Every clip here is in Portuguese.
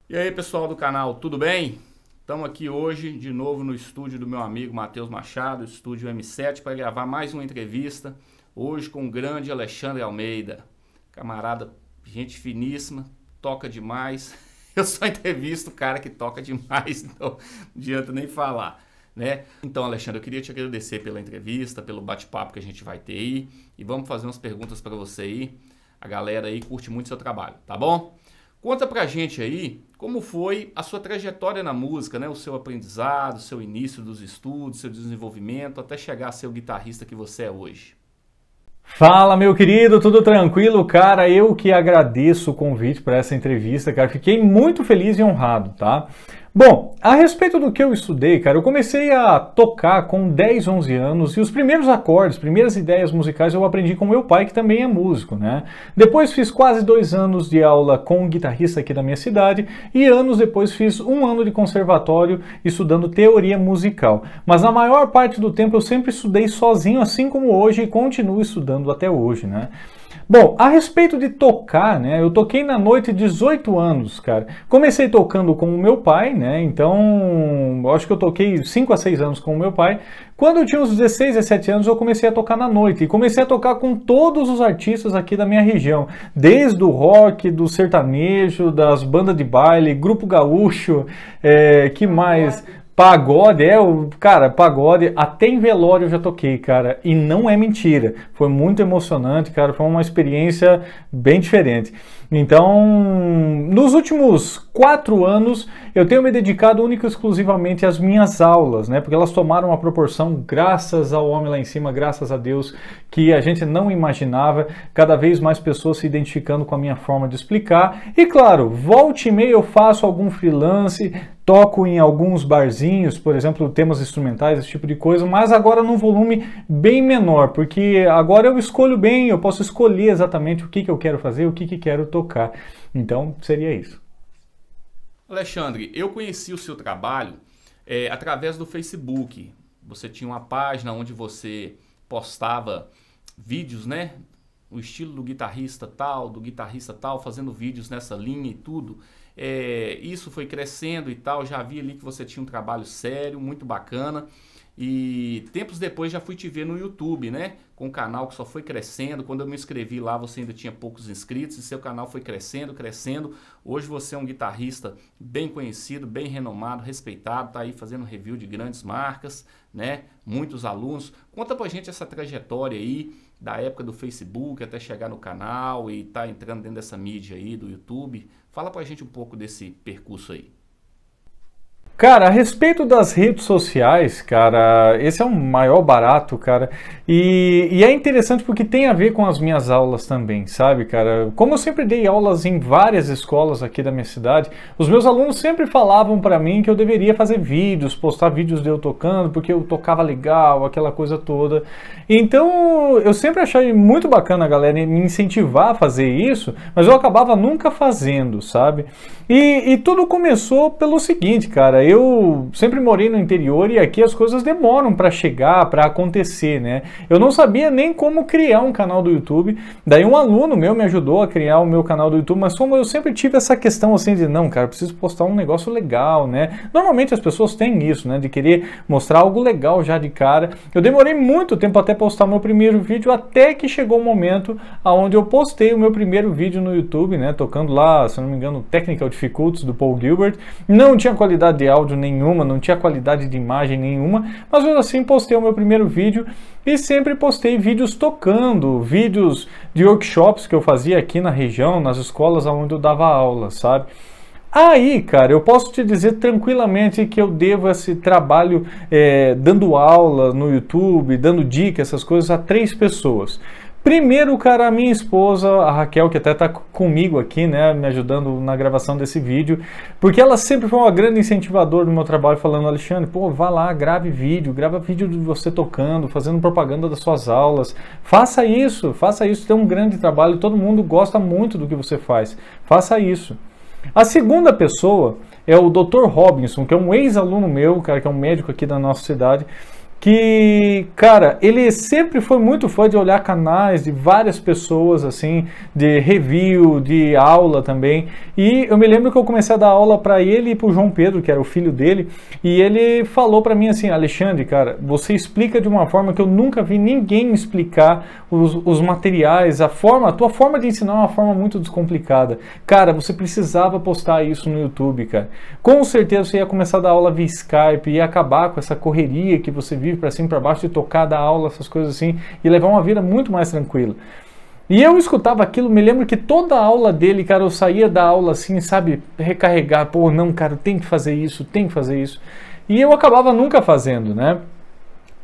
E aí, pessoal do canal, tudo bem? Estamos aqui hoje de novo no estúdio do meu amigo Matheus Machado, estúdio M7, para gravar mais uma entrevista, hoje com o grande Alexandre Almeida. Camarada, gente finíssima, toca demais. Eu só entrevisto o cara que toca demais, então não adianta nem falar, né? Então, Alexandre, eu queria te agradecer pela entrevista, pelo bate-papo que a gente vai ter aí, e vamos fazer umas perguntas para você aí. A galera aí curte muito seu trabalho, tá bom? Conta pra gente aí como foi a sua trajetória na música, né? O seu aprendizado, o seu início dos estudos, seu desenvolvimento, até chegar a ser o guitarrista que você é hoje. Fala, meu querido, tudo tranquilo? Cara, eu que agradeço o convite para essa entrevista, cara. Fiquei muito feliz e honrado, tá? Bom, a respeito do que eu estudei, cara, eu comecei a tocar com 10, 11 anos e os primeiros acordes, primeiras ideias musicais eu aprendi com meu pai, que também é músico, né? Depois fiz quase 2 anos de aula com um guitarrista aqui da minha cidade e anos depois fiz 1 ano de conservatório estudando teoria musical. Mas na maior parte do tempo eu sempre estudei sozinho, assim como hoje, e continuo estudando até hoje, né? Bom, a respeito de tocar, né, eu toquei na noite 18 anos, cara. Comecei tocando com o meu pai, né, então acho que eu toquei 5 a 6 anos com o meu pai. Quando eu tinha uns 16, 17 anos, eu comecei a tocar na noite e comecei a tocar com todos os artistas aqui da minha região, desde o rock, do sertanejo, das bandas de baile, grupo gaúcho, que mais... Pagode, cara, pagode, até em velório eu já toquei, cara, e não é mentira, foi muito emocionante, cara, foi uma experiência bem diferente. Então, nos últimos 4 anos, eu tenho me dedicado única e exclusivamente às minhas aulas, né, porque elas tomaram uma proporção, graças ao homem lá em cima, graças a Deus, que a gente não imaginava, cada vez mais pessoas se identificando com a minha forma de explicar, e claro, volta e meia eu faço algum freelance, toco em alguns barzinhos, por exemplo, temas instrumentais, esse tipo de coisa, mas agora num volume bem menor, porque agora eu escolho bem, eu posso escolher exatamente o que eu quero fazer, o que quero tocar. Então, seria isso. Alexandre, eu conheci o seu trabalho através do Facebook. Você tinha uma página onde você postava vídeos, né? O estilo do guitarrista tal, fazendo vídeos nessa linha e tudo. Isso foi crescendo e tal, já vi ali que você tinha um trabalho sério, muito bacana. E tempos depois já fui te ver no YouTube, né? Com um canal que só foi crescendo. Quando eu me inscrevi lá, você ainda tinha poucos inscritos e seu canal foi crescendo, crescendo. Hoje você é um guitarrista bem conhecido, bem renomado, respeitado, tá aí fazendo review de grandes marcas, né? Muitos alunos. Conta pra gente essa trajetória aí, da época do Facebook até chegar no canal e tá entrando dentro dessa mídia aí do YouTube. Fala pra gente um pouco desse percurso aí. Cara, a respeito das redes sociais, cara, esse é o maior barato, cara, e é interessante porque tem a ver com as minhas aulas também, sabe, cara? Como eu sempre dei aulas em várias escolas aqui da minha cidade, os meus alunos sempre falavam pra mim que eu deveria fazer vídeos, postar vídeos de eu tocando, porque eu tocava legal, aquela coisa toda. Então, eu sempre achei muito bacana a galera me incentivar a fazer isso, mas eu acabava nunca fazendo, sabe? E tudo começou pelo seguinte, cara, eu sempre morei no interior e aqui as coisas demoram para chegar, para acontecer, né? Eu não sabia nem como criar um canal do YouTube, daí um aluno meu me ajudou a criar o meu canal do YouTube, mas como eu sempre tive essa questão assim de, não, cara, eu preciso postar um negócio legal, né? Normalmente as pessoas têm isso, né, de querer mostrar algo legal já de cara. Eu demorei muito tempo até postar meu primeiro vídeo, até que chegou o momento onde eu postei o meu primeiro vídeo no YouTube, né, tocando lá, se não me engano, Technical Difficulties do Paul Gilbert. Não tinha qualidade de áudio nenhuma, não tinha qualidade de imagem nenhuma, mas mesmo assim postei o meu primeiro vídeo e sempre postei vídeos tocando, vídeos de workshops que eu fazia aqui na região, nas escolas onde eu dava aula, sabe? Aí, cara, eu posso te dizer tranquilamente que eu devo esse trabalho dando aula no YouTube, dando dicas, essas coisas, a 3 pessoas. Primeiro, cara, a minha esposa, a Raquel, que até tá comigo aqui, né, me ajudando na gravação desse vídeo, porque ela sempre foi uma grande incentivadora do meu trabalho, falando, Alexandre, pô, vá lá, grava vídeo de você tocando, fazendo propaganda das suas aulas, faça isso, tem um grande trabalho, todo mundo gosta muito do que você faz, faça isso. A segunda pessoa é o Dr. Robinson, que é um ex-aluno meu, cara, que é um médico aqui da nossa cidade, que, cara, ele sempre foi muito fã de olhar canais de várias pessoas, assim, de review, de aula também. E eu me lembro que eu comecei a dar aula para ele e para o João Pedro, que era o filho dele, e ele falou para mim assim: Alexandre, cara, você explica de uma forma que eu nunca vi ninguém explicar os materiais, a tua forma de ensinar é uma forma muito descomplicada. Cara, você precisava postar isso no YouTube, cara. Com certeza você ia começar a dar aula via Skype, ia acabar com essa correria que você vive para cima e para baixo de tocar, dar aula, essas coisas assim, e levar uma vida muito mais tranquila. E eu escutava aquilo, me lembro que toda a aula dele, cara, eu saía da aula assim, sabe, recarregar, pô, não, cara, tem que fazer isso, tem que fazer isso. E eu acabava nunca fazendo, né?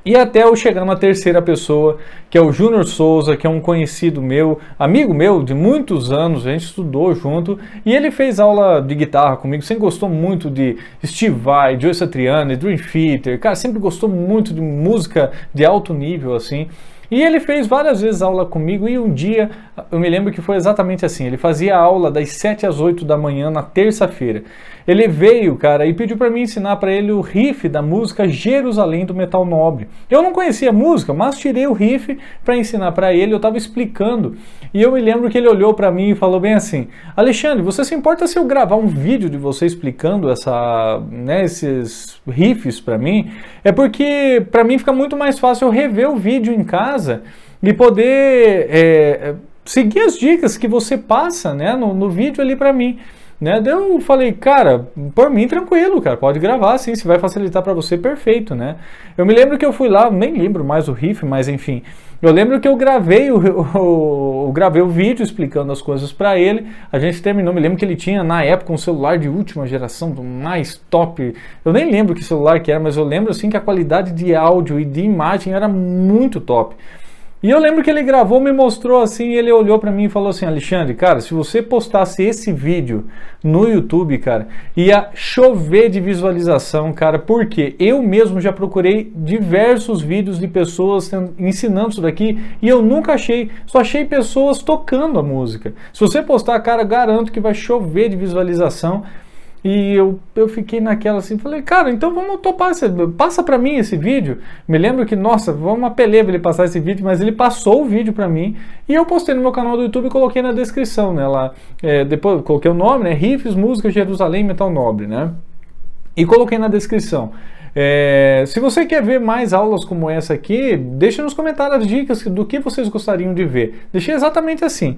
E até eu chegar na terceira pessoa, que é o Júnior Souza, que é um conhecido meu, amigo meu de muitos anos, a gente estudou junto, e ele fez aula de guitarra comigo, sempre gostou muito de Steve Vai, Joe Satriani, Dream Theater, cara, sempre gostou muito de música de alto nível, assim. E ele fez várias vezes aula comigo e um dia, eu me lembro que foi exatamente assim, ele fazia aula das 7 às 8 da manhã na terça-feira. Ele veio, cara, e pediu para mim ensinar para ele o riff da música Jerusalém do Metal Nobre. Eu não conhecia a música, mas tirei o riff para ensinar para ele, eu estava explicando. E eu me lembro que ele olhou para mim e falou bem assim: Alexandre, você se importa se eu gravar um vídeo de você explicando esses riffs para mim? É porque para mim fica muito mais fácil eu rever o vídeo em casa e poder seguir as dicas que você passa, né, no vídeo ali para mim. Né? Daí eu falei, cara, por mim tranquilo, cara, pode gravar sim, se vai facilitar para você, perfeito, né? Eu me lembro que eu fui lá, nem lembro mais o riff, mas enfim, eu lembro que eu gravei o vídeo explicando as coisas para ele, a gente terminou, me lembro que ele tinha na época um celular de última geração, do mais top, eu nem lembro que celular que era, mas eu lembro assim que a qualidade de áudio e de imagem era muito top. E eu lembro que ele gravou, me mostrou assim, ele olhou pra mim e falou assim: Alexandre, cara, se você postasse esse vídeo no YouTube, cara, ia chover de visualização, cara, porque eu mesmo já procurei diversos vídeos de pessoas ensinando isso daqui e eu nunca achei, só achei pessoas tocando a música. Se você postar, cara, garanto que vai chover de visualização. E eu fiquei naquela assim, falei, cara, então vamos topar, passa pra mim esse vídeo. Me lembro que, nossa, vamos apelar pra ele passar esse vídeo, mas ele passou o vídeo pra mim e eu postei no meu canal do YouTube e coloquei na descrição, né, lá, depois coloquei o nome, né, Riffs, Música, Jerusalém, Metal Nobre, né, e coloquei na descrição. Se você quer ver mais aulas como essa aqui, deixa nos comentários as dicas do que vocês gostariam de ver. Deixei exatamente assim,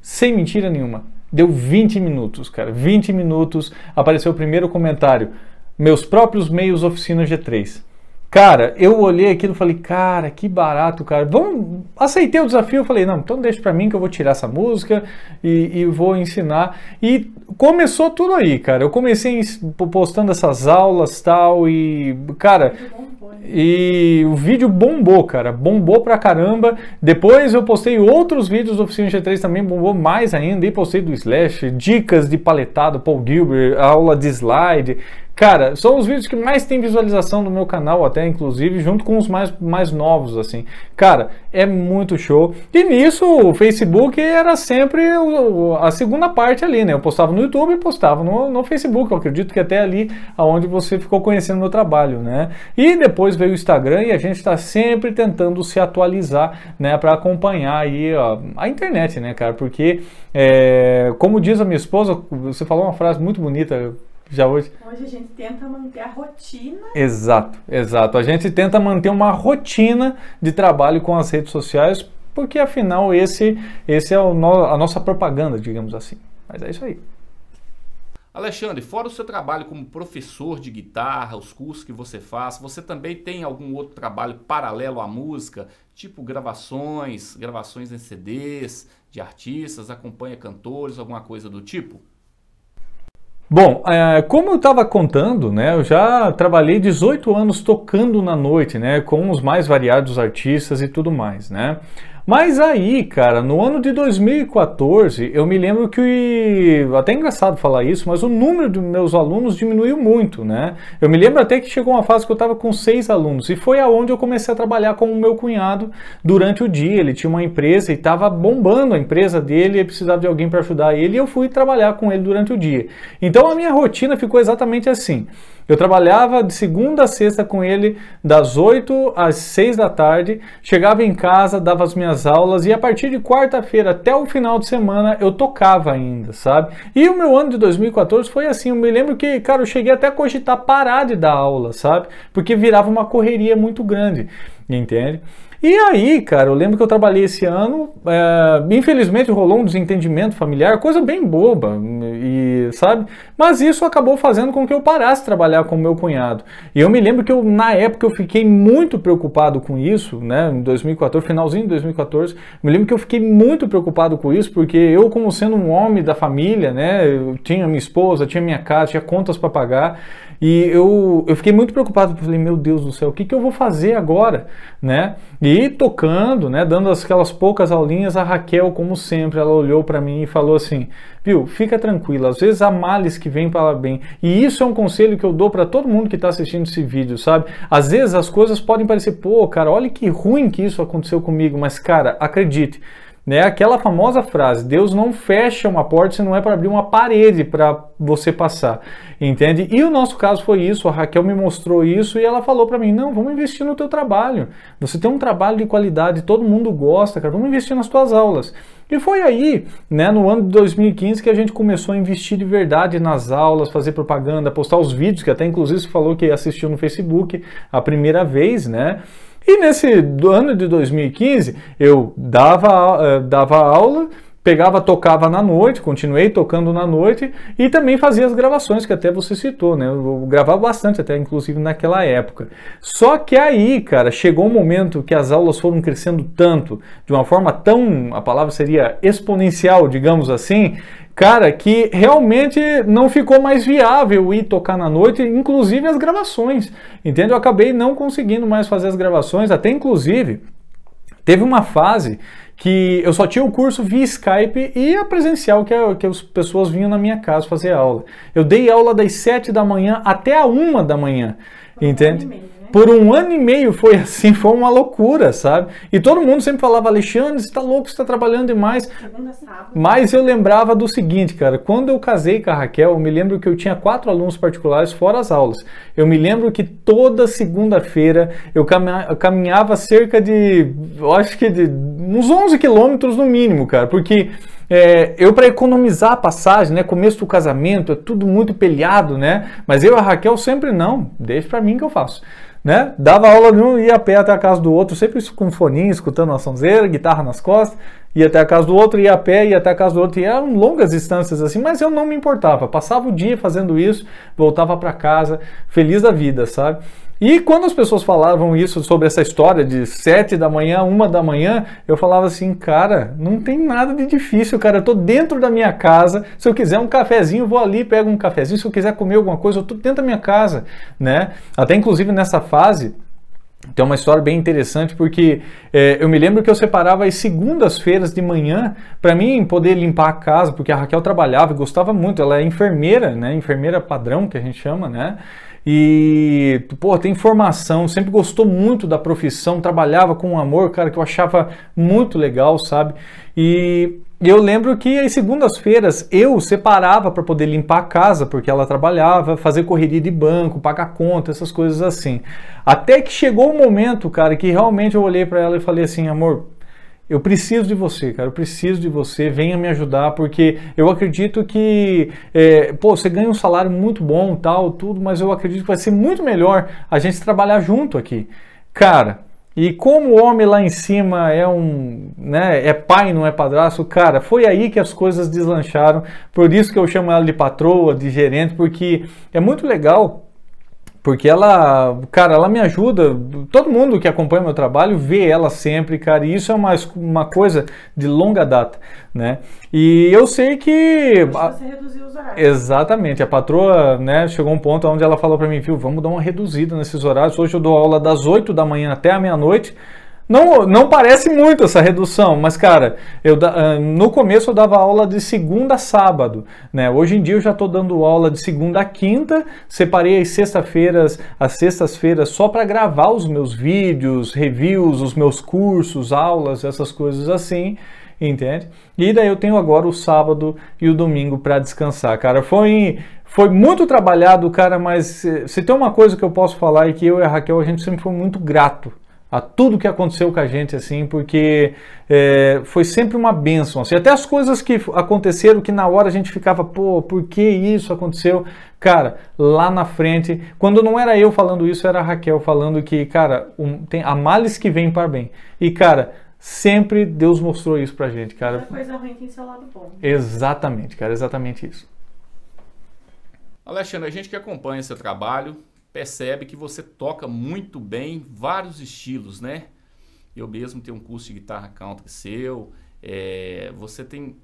sem mentira nenhuma. Deu 20 minutos, cara, 20 minutos, apareceu o primeiro comentário: meus próprios meios oficina G3. Cara, eu olhei aquilo e falei, cara, que barato, cara. Aceitei o desafio, eu falei, não, então deixa pra mim que eu vou tirar essa música e vou ensinar. E começou tudo aí, cara. Eu comecei postando essas aulas tal e, cara... E o vídeo bombou, cara, bombou pra caramba. Depois eu postei outros vídeos do Oficina G3, também bombou mais ainda. E postei do Slash, dicas de paletado, Paul Gilbert, aula de slide. Cara, são os vídeos que mais tem visualização no meu canal, até inclusive, junto com os mais novos, assim. Cara, é muito show. E nisso, o Facebook era sempre a segunda parte ali, né? Eu postava no YouTube e postava no Facebook. Eu acredito que até ali aonde você ficou conhecendo meu trabalho, né? E depois veio o Instagram e a gente está sempre tentando se atualizar, né? Para acompanhar aí a internet, né, cara? Porque, como diz a minha esposa, você falou uma frase muito bonita já hoje. Hoje a gente tenta manter a rotina. Exato, exato. A gente tenta manter uma rotina de trabalho com as redes sociais, porque afinal esse é a nossa propaganda, digamos assim. Mas é isso aí. Alexandre, fora o seu trabalho como professor de guitarra, os cursos que você faz, você também tem algum outro trabalho paralelo à música, tipo gravações em CDs de artistas, acompanha cantores, alguma coisa do tipo? Bom, como eu estava contando, né, eu já trabalhei 18 anos tocando na noite, né, com os mais variados artistas e tudo mais, né. Mas aí, cara, no ano de 2014, eu me lembro que, até é engraçado falar isso, mas o número dos meus alunos diminuiu muito, né? Eu me lembro até que chegou uma fase que eu estava com 6 alunos, e foi aonde eu comecei a trabalhar com o meu cunhado durante o dia. Ele tinha uma empresa e estava bombando a empresa dele, e precisava de alguém para ajudar ele, e eu fui trabalhar com ele durante o dia. Então a minha rotina ficou exatamente assim. Eu trabalhava de segunda a sexta com ele, das 8 às 6 da tarde, chegava em casa, dava as minhas aulas, e a partir de quarta-feira até o final de semana eu tocava ainda, sabe? E o meu ano de 2014 foi assim. Eu me lembro que, cara, eu cheguei até a cogitar parar de dar aula, sabe? Porque virava uma correria muito grande, entende? E aí, cara, eu lembro que eu trabalhei esse ano, infelizmente rolou um desentendimento familiar, coisa bem boba, e, sabe? Mas isso acabou fazendo com que eu parasse de trabalhar com o meu cunhado. E eu me lembro que na época eu fiquei muito preocupado com isso, né? Em 2014, finalzinho de 2014, me lembro que eu fiquei muito preocupado com isso, porque eu, como sendo um homem da família, né? Eu tinha minha esposa, tinha minha casa, tinha contas para pagar, e eu fiquei muito preocupado. Falei, meu Deus do céu, o que eu vou fazer agora, né? E tocando, né, dando aquelas poucas aulinhas, a Raquel, como sempre, ela olhou para mim e falou assim, viu, fica tranquilo, às vezes há males que vêm para bem. E isso é um conselho que eu dou para todo mundo que está assistindo esse vídeo, sabe? Às vezes as coisas podem parecer, pô, cara, olha que ruim que isso aconteceu comigo, mas, cara, acredite, né? Aquela famosa frase, Deus não fecha uma porta se não é para abrir uma parede para você passar, entende? E o nosso caso foi isso, a Raquel me mostrou isso e ela falou para mim, não, vamos investir no teu trabalho, você tem um trabalho de qualidade, todo mundo gosta, cara, vamos investir nas tuas aulas. E foi aí, né, no ano de 2015 que a gente começou a investir de verdade nas aulas, fazer propaganda, postar os vídeos, que até inclusive você falou que assistiu no Facebook a primeira vez, né? E nesse ano de 2015, eu dava aula, tocava na noite, continuei tocando na noite e também fazia as gravações, que até você citou, né? Eu gravava bastante, até inclusive naquela época. Só que aí, cara, chegou um momento que as aulas foram crescendo tanto, de uma forma tão, a palavra seria exponencial, digamos assim, cara, que realmente não ficou mais viável ir tocar na noite, inclusive as gravações, entende? Eu acabei não conseguindo mais fazer as gravações, até inclusive teve uma fase que eu só tinha o curso via Skype e a presencial, que as pessoas vinham na minha casa fazer aula. Eu dei aula das 7 da manhã até a 1 da manhã, entende? Por um ano e meio foi assim, foi uma loucura, sabe? E todo mundo sempre falava, Alexandre, você tá louco, você tá trabalhando demais. Mas eu lembrava do seguinte, cara, quando eu casei com a Raquel, eu me lembro que eu tinha 4 alunos particulares fora as aulas. Eu me lembro que toda segunda-feira eu caminhava cerca de, eu acho que de uns 11 quilômetros no mínimo, cara, porque... eu, para economizar a passagem, né, começo do casamento, é tudo muito pelhado, né, mas eu e a Raquel sempre não, deixa para mim que eu faço, né, dava aula de um, ia a pé até a casa do outro, sempre com um foninho, escutando uma sonzeira, guitarra nas costas, ia até a casa do outro, ia a pé, ia até a casa do outro, e eram longas distâncias assim, mas eu não me importava, passava o dia fazendo isso, voltava para casa, feliz da vida, sabe? E quando as pessoas falavam isso sobre essa história de 7 da manhã, 1 da manhã, eu falava assim, cara, não tem nada de difícil, cara, eu tô dentro da minha casa, se eu quiser um cafezinho, vou ali, pego um cafezinho, se eu quiser comer alguma coisa, eu tô dentro da minha casa, né? Até inclusive nessa fase, tem uma história bem interessante, porque eu me lembro que eu separava as segundas-feiras de manhã para mim poder limpar a casa, porque a Raquel trabalhava e gostava muito, ela é enfermeira, né? Enfermeira padrão, que a gente chama, né? E, pô, tem formação, sempre gostou muito da profissão, trabalhava com um amor, cara, que eu achava muito legal, sabe? E eu lembro que as segundas-feiras eu separava para poder limpar a casa, porque ela trabalhava, fazer correria de banco, pagar conta, essas coisas assim. Até que chegou um momento, cara, que realmente eu olhei para ela e falei assim, amor, eu preciso de você, cara, eu preciso de você, venha me ajudar, porque eu acredito que, pô, você ganha um salário muito bom, tal, tudo, mas eu acredito que vai ser muito melhor a gente trabalhar junto aqui. Cara, e como o homem lá em cima é né, é pai, não é padrasto, cara, foi aí que as coisas deslancharam, por isso que eu chamo ela de patroa, de gerente, porque é muito legal. Porque ela, cara, ela me ajuda, todo mundo que acompanha meu trabalho vê ela sempre, cara, e isso é uma coisa de longa data, né? E eu sei que... Você reduziu os horários. Exatamente, a patroa, né, chegou um ponto onde ela falou para mim, viu, vamos dar uma reduzida nesses horários, hoje eu dou aula das 8 da manhã até a meia-noite, Não parece muito essa redução, mas cara, no começo eu dava aula de segunda a sábado, né? Hoje em dia eu já estou dando aula de segunda a quinta, separei as sextas-feiras só para gravar os meus vídeos, reviews, os meus cursos, aulas, essas coisas assim, entende? E daí eu tenho agora o sábado e o domingo para descansar, cara. Foi muito trabalhado, cara, mas se tem uma coisa que eu posso falar é que eu e a Raquel, a gente sempre foi muito grato a tudo que aconteceu com a gente, assim, porque foi sempre uma bênção, assim, até as coisas que aconteceram que na hora a gente ficava, pô, por que isso aconteceu? Cara, lá na frente, quando não era eu falando isso, era a Raquel falando que, cara, tem há males que vêm para bem, e cara, sempre Deus mostrou isso pra gente, cara. Toda coisa ruim tem seu lado bom. Exatamente, cara, exatamente isso. Alexandre, a gente que acompanha seu trabalho percebe que você toca muito bem vários estilos, né? Eu mesmo tenho um curso de guitarra country seu, você tem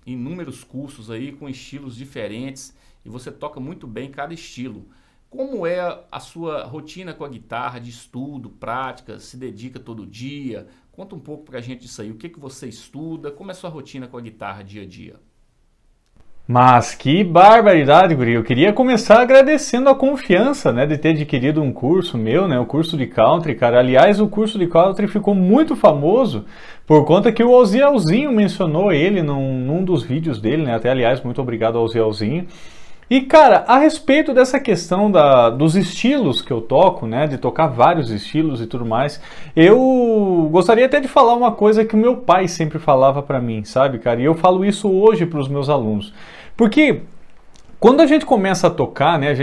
inúmeros cursos aí com estilos diferentes e você toca muito bem cada estilo. Como é a sua rotina com a guitarra, de estudo, prática, se dedica todo dia? Conta um pouco pra gente disso aí, o que você estuda, como é a sua rotina com a guitarra dia a dia? Mas que barbaridade, guri. Eu queria começar agradecendo a confiança, né, de ter adquirido um curso meu, né, o curso de country, cara. Aliás, o curso de country ficou muito famoso por conta que o Osielzinho mencionou ele num dos vídeos dele, né. Até, aliás, muito obrigado ao Osielzinho. E, cara, a respeito dessa questão dos estilos que eu toco, né, de tocar vários estilos e tudo mais, eu gostaria até de falar uma coisa que o meu pai sempre falava pra mim, sabe, cara? E eu falo isso hoje pros meus alunos. Porque quando a gente começa a tocar, né,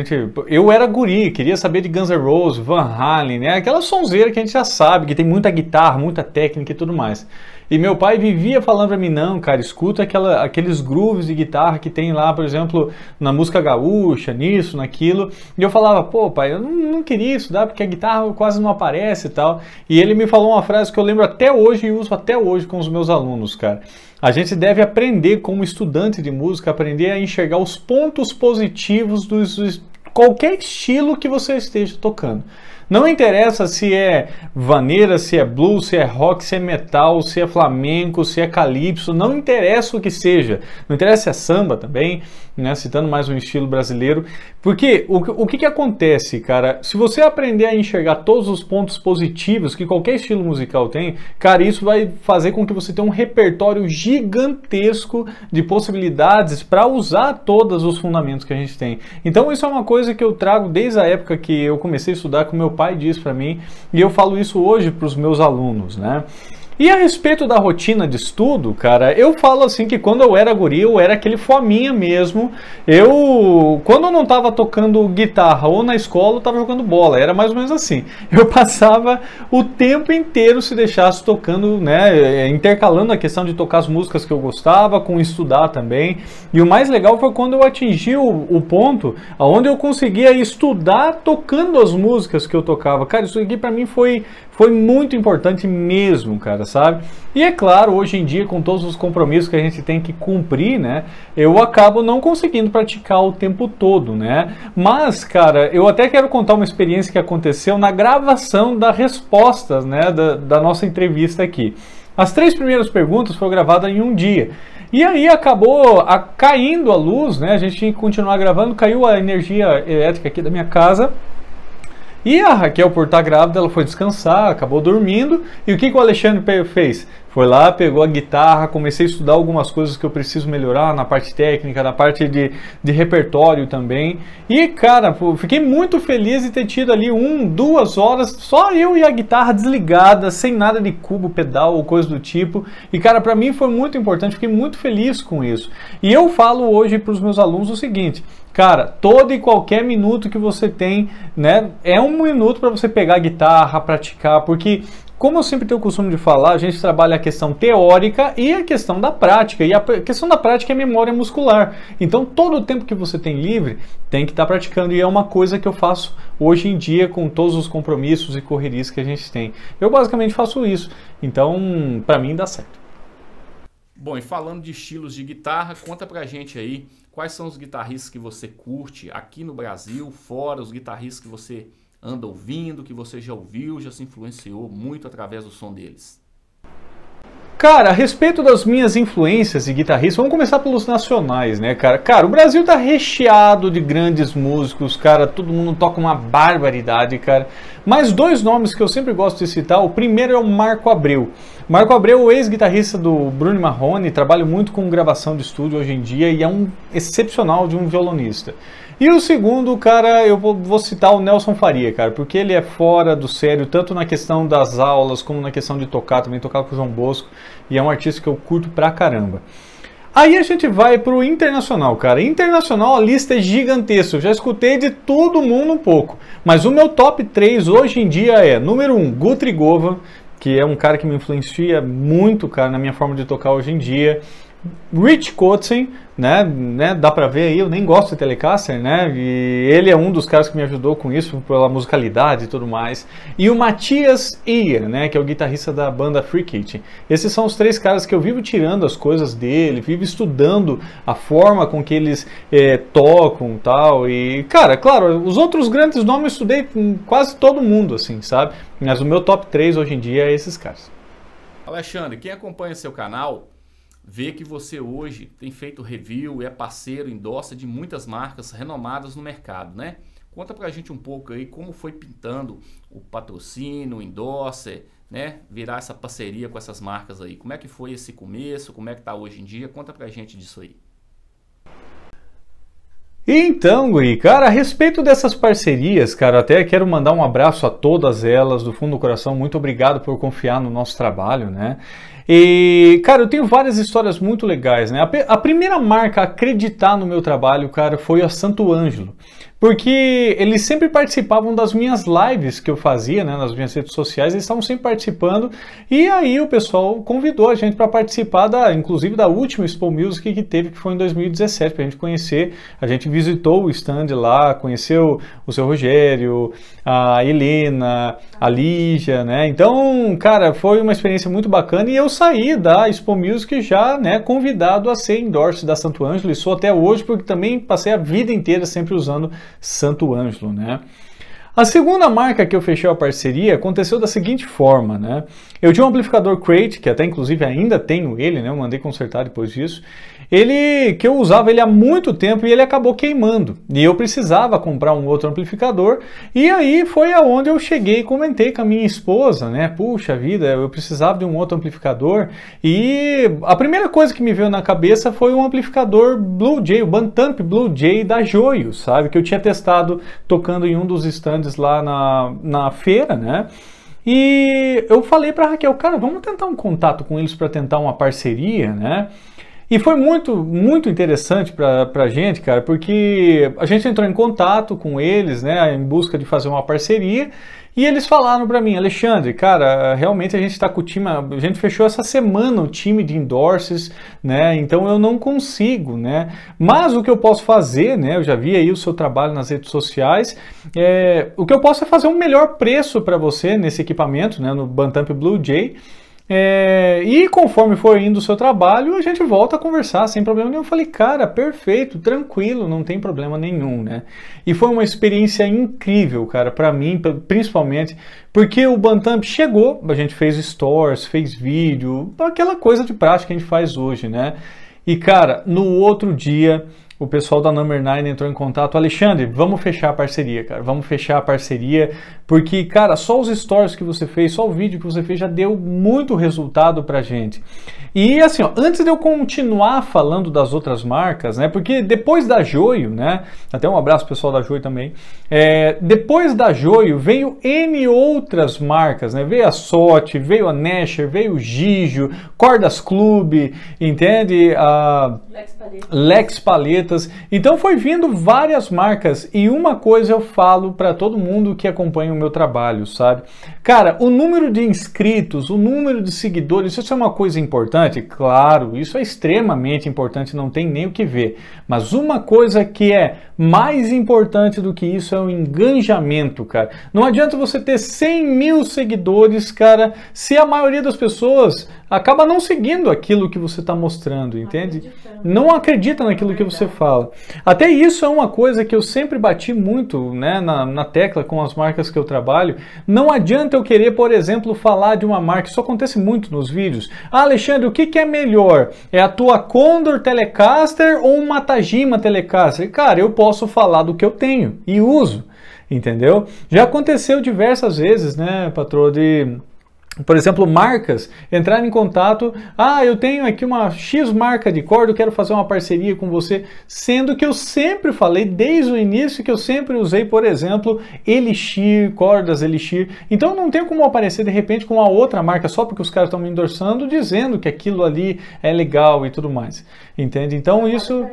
eu era guri, queria saber de Guns N' Roses, Van Halen, né, aquela sonzeira que a gente já sabe, que tem muita guitarra, muita técnica e tudo mais. E meu pai vivia falando pra mim, não, cara, escuta aqueles grooves de guitarra que tem lá, por exemplo, na música gaúcha, nisso, naquilo. E eu falava, pô, pai, eu não queria estudar porque a guitarra quase não aparece e tal. E ele me falou uma frase que eu lembro até hoje e uso até hoje com os meus alunos, cara. A gente deve aprender, como estudante de música, aprender a enxergar os pontos positivos de qualquer estilo que você esteja tocando. Não interessa se é vaneira, se é blues, se é rock, se é metal, se é flamenco, se é calypso, não interessa o que seja. Não interessa se é samba também, né? Citando mais um estilo brasileiro. Porque o que acontece, cara? Se você aprender a enxergar todos os pontos positivos que qualquer estilo musical tem, cara, isso vai fazer com que você tenha um repertório gigantesco de possibilidades para usar todos os fundamentos que a gente tem. Então isso é uma coisa que eu trago desde a época que eu comecei a estudar, que o meu pai disse para mim, e eu falo isso hoje para os meus alunos, né? E a respeito da rotina de estudo, cara, eu falo assim que quando eu era guri, eu era aquele fominha mesmo. Quando eu não estava tocando guitarra ou na escola, eu estava jogando bola, era mais ou menos assim. Eu passava o tempo inteiro, se deixasse, tocando, né, intercalando a questão de tocar as músicas que eu gostava com estudar também. E o mais legal foi quando eu atingi o ponto onde eu conseguia estudar tocando as músicas que eu tocava. Cara, isso aqui para mim foi muito importante mesmo, cara, sabe? E é claro, hoje em dia, com todos os compromissos que a gente tem que cumprir, né, eu acabo não conseguindo praticar o tempo todo, né? Mas, cara, eu até quero contar uma experiência que aconteceu na gravação das respostas, né, da nossa entrevista aqui. As 3 primeiras perguntas foram gravadas em um dia. E aí acabou caindo a luz, né? A gente tinha que continuar gravando, caiu a energia elétrica aqui da minha casa. E a Raquel, por estar grávida, ela foi descansar, acabou dormindo. E o que o Alexandre fez? Foi lá, pegou a guitarra, comecei a estudar algumas coisas que eu preciso melhorar na parte técnica, na parte de repertório também. E, cara, fiquei muito feliz de ter tido ali 2 horas, só eu e a guitarra desligada, sem nada de cubo, pedal ou coisa do tipo. E, cara, pra mim foi muito importante, fiquei muito feliz com isso. E eu falo hoje para os meus alunos o seguinte: cara, todo e qualquer minuto que você tem, né, é um minuto para você pegar a guitarra, praticar, porque, como eu sempre tenho o costume de falar, a gente trabalha a questão teórica e a questão da prática. E a questão da prática é memória muscular. Então, todo o tempo que você tem livre, tem que estar praticando. E é uma coisa que eu faço hoje em dia com todos os compromissos e correrias que a gente tem. Eu basicamente faço isso. Então, para mim, dá certo. Bom, e falando de estilos de guitarra, conta pra gente aí quais são os guitarristas que você curte aqui no Brasil, fora, os guitarristas que você anda ouvindo, que você já ouviu, já se influenciou muito através do som deles? Cara, a respeito das minhas influências de guitarrista, vamos começar pelos nacionais, né, cara? Cara, o Brasil tá recheado de grandes músicos, cara, todo mundo toca uma barbaridade, cara. Mas dois nomes que eu sempre gosto de citar, o primeiro é o Marco Abreu. Marco Abreu, o ex-guitarrista do Bruno Marrone, trabalha muito com gravação de estúdio hoje em dia e é um excepcional de um violonista. E o segundo, cara, eu vou citar o Nelson Faria, cara, porque ele é fora do sério, tanto na questão das aulas, como na questão de tocar, também tocar com o João Bosco, e é um artista que eu curto pra caramba. Aí a gente vai pro internacional, cara. Internacional, a lista é gigantesca, eu já escutei de todo mundo um pouco, mas o meu top 3 hoje em dia é, número 1, Guthrie Govan, que é um cara que me influencia muito, cara, na minha forma de tocar hoje em dia. Rich Kotzen, né, dá pra ver aí, eu nem gosto de Telecaster, né, e ele é um dos caras que me ajudou com isso, pela musicalidade e tudo mais. E o Matthias Iyer, né, que é o guitarrista da banda Free Kitchen. Esses são os três caras que eu vivo tirando as coisas dele, vivo estudando a forma com que eles tocam e tal. E, cara, claro, os outros grandes nomes eu estudei com quase todo mundo, assim, sabe? Mas o meu top 3 hoje em dia é esses caras. Alexandre, quem acompanha seu canal vê que você hoje tem feito review, é parceiro, endossa de muitas marcas renomadas no mercado, né? Conta pra gente um pouco aí como foi pintando o patrocínio, o endosser, né? Virar essa parceria com essas marcas aí. Como é que foi esse começo, como é que tá hoje em dia? Conta pra gente disso aí. Então, Guri, cara, a respeito dessas parcerias, cara, até quero mandar um abraço a todas elas, do fundo do coração, muito obrigado por confiar no nosso trabalho, né? E, cara, eu tenho várias histórias muito legais, né? A primeira marca a acreditar no meu trabalho, cara, foi a Santo Ângelo, porque eles sempre participavam das minhas lives que eu fazia, né, nas minhas redes sociais, eles estavam sempre participando, e aí o pessoal convidou a gente para participar, inclusive da última Expo Music que teve, que foi em 2017, para a gente conhecer. A gente visitou o stand lá, conheceu o seu Rogério, a Helena, a Lígia, né? Então, cara, foi uma experiência muito bacana, e eu saí da Expo Music já, né, convidado a ser endorse da Santo Ângelo, e sou até hoje, porque também passei a vida inteira sempre usando Santo Ângelo, né? A segunda marca que eu fechei a parceria aconteceu da seguinte forma, né? Eu tinha um amplificador Crate, que até inclusive ainda tenho ele, né? Eu mandei consertar depois disso. Que eu usava ele há muito tempo e ele acabou queimando. E eu precisava comprar um outro amplificador. E aí foi aonde eu cheguei e comentei com a minha esposa, né? Puxa vida, eu precisava de um outro amplificador. E a primeira coisa que me veio na cabeça foi um amplificador Blue Jay, o Bantamp Blue Jay da Joio, sabe? Que eu tinha testado tocando em um dos stands lá na feira, né? E eu falei para Raquel, cara, vamos tentar um contato com eles para tentar uma parceria, né? E foi muito, muito interessante pra gente, cara, porque a gente entrou em contato com eles, né, em busca de fazer uma parceria, e eles falaram pra mim, Alexandre, cara, realmente a gente tá com o time, a gente fechou essa semana o time de endorses, né, então eu não consigo, né, mas o que eu posso fazer, né, eu já vi aí o seu trabalho nas redes sociais, o que eu posso é fazer um melhor preço para você nesse equipamento, né, no Bantamp Blue Jay. E conforme for indo o seu trabalho, a gente volta a conversar sem problema nenhum. Eu falei, cara, perfeito, tranquilo, não tem problema nenhum, né? E foi uma experiência incrível, cara, pra mim, principalmente, porque o Bantamp chegou, a gente fez stores, fez vídeo, aquela coisa de prática que a gente faz hoje, né? E, cara, no outro dia, o pessoal da Number 9 entrou em contato, Alexandre, vamos fechar a parceria, cara, vamos fechar a parceria, porque, cara, só os stories que você fez, só o vídeo que você fez já deu muito resultado pra gente. E assim, ó, antes de eu continuar falando das outras marcas, né, porque depois da Joio, né, até um abraço pessoal da Joio também, depois da Joio veio N outras marcas, né, veio a SOT, veio a Nesher, veio o Gijo, Cordas Club, entende? A Lex Paletas. Então foi vindo várias marcas, e uma coisa eu falo para todo mundo que acompanha o meu trabalho, sabe? Cara, o número de inscritos, o número de seguidores, isso é uma coisa importante? Claro, isso é extremamente importante, não tem nem o que ver. Mas uma coisa que é mais importante do que isso é o engajamento, cara. Não adianta você ter 100 mil seguidores, cara, se a maioria das pessoas acaba não seguindo aquilo que você está mostrando, entende? Não acredita naquilo que você fala. Até isso é uma coisa que eu sempre bati muito, né, na tecla com as marcas que eu trabalho. Não adianta eu querer, por exemplo, falar de uma marca, isso acontece muito nos vídeos. Ah, Alexandre, o que é melhor? É a tua Condor Telecaster ou uma Tajima Telecaster? Cara, eu posso falar do que eu tenho e uso, entendeu? Já aconteceu diversas vezes, né, patroa, por exemplo, marcas entrarem em contato, eu tenho aqui uma X marca de corda, eu quero fazer uma parceria com você, sendo que eu sempre falei, desde o início, que eu sempre usei, por exemplo, Elixir, cordas Elixir, então não tem como aparecer de repente com uma outra marca, só porque os caras estão me endossando, dizendo que aquilo ali é legal e tudo mais, entende? Então isso,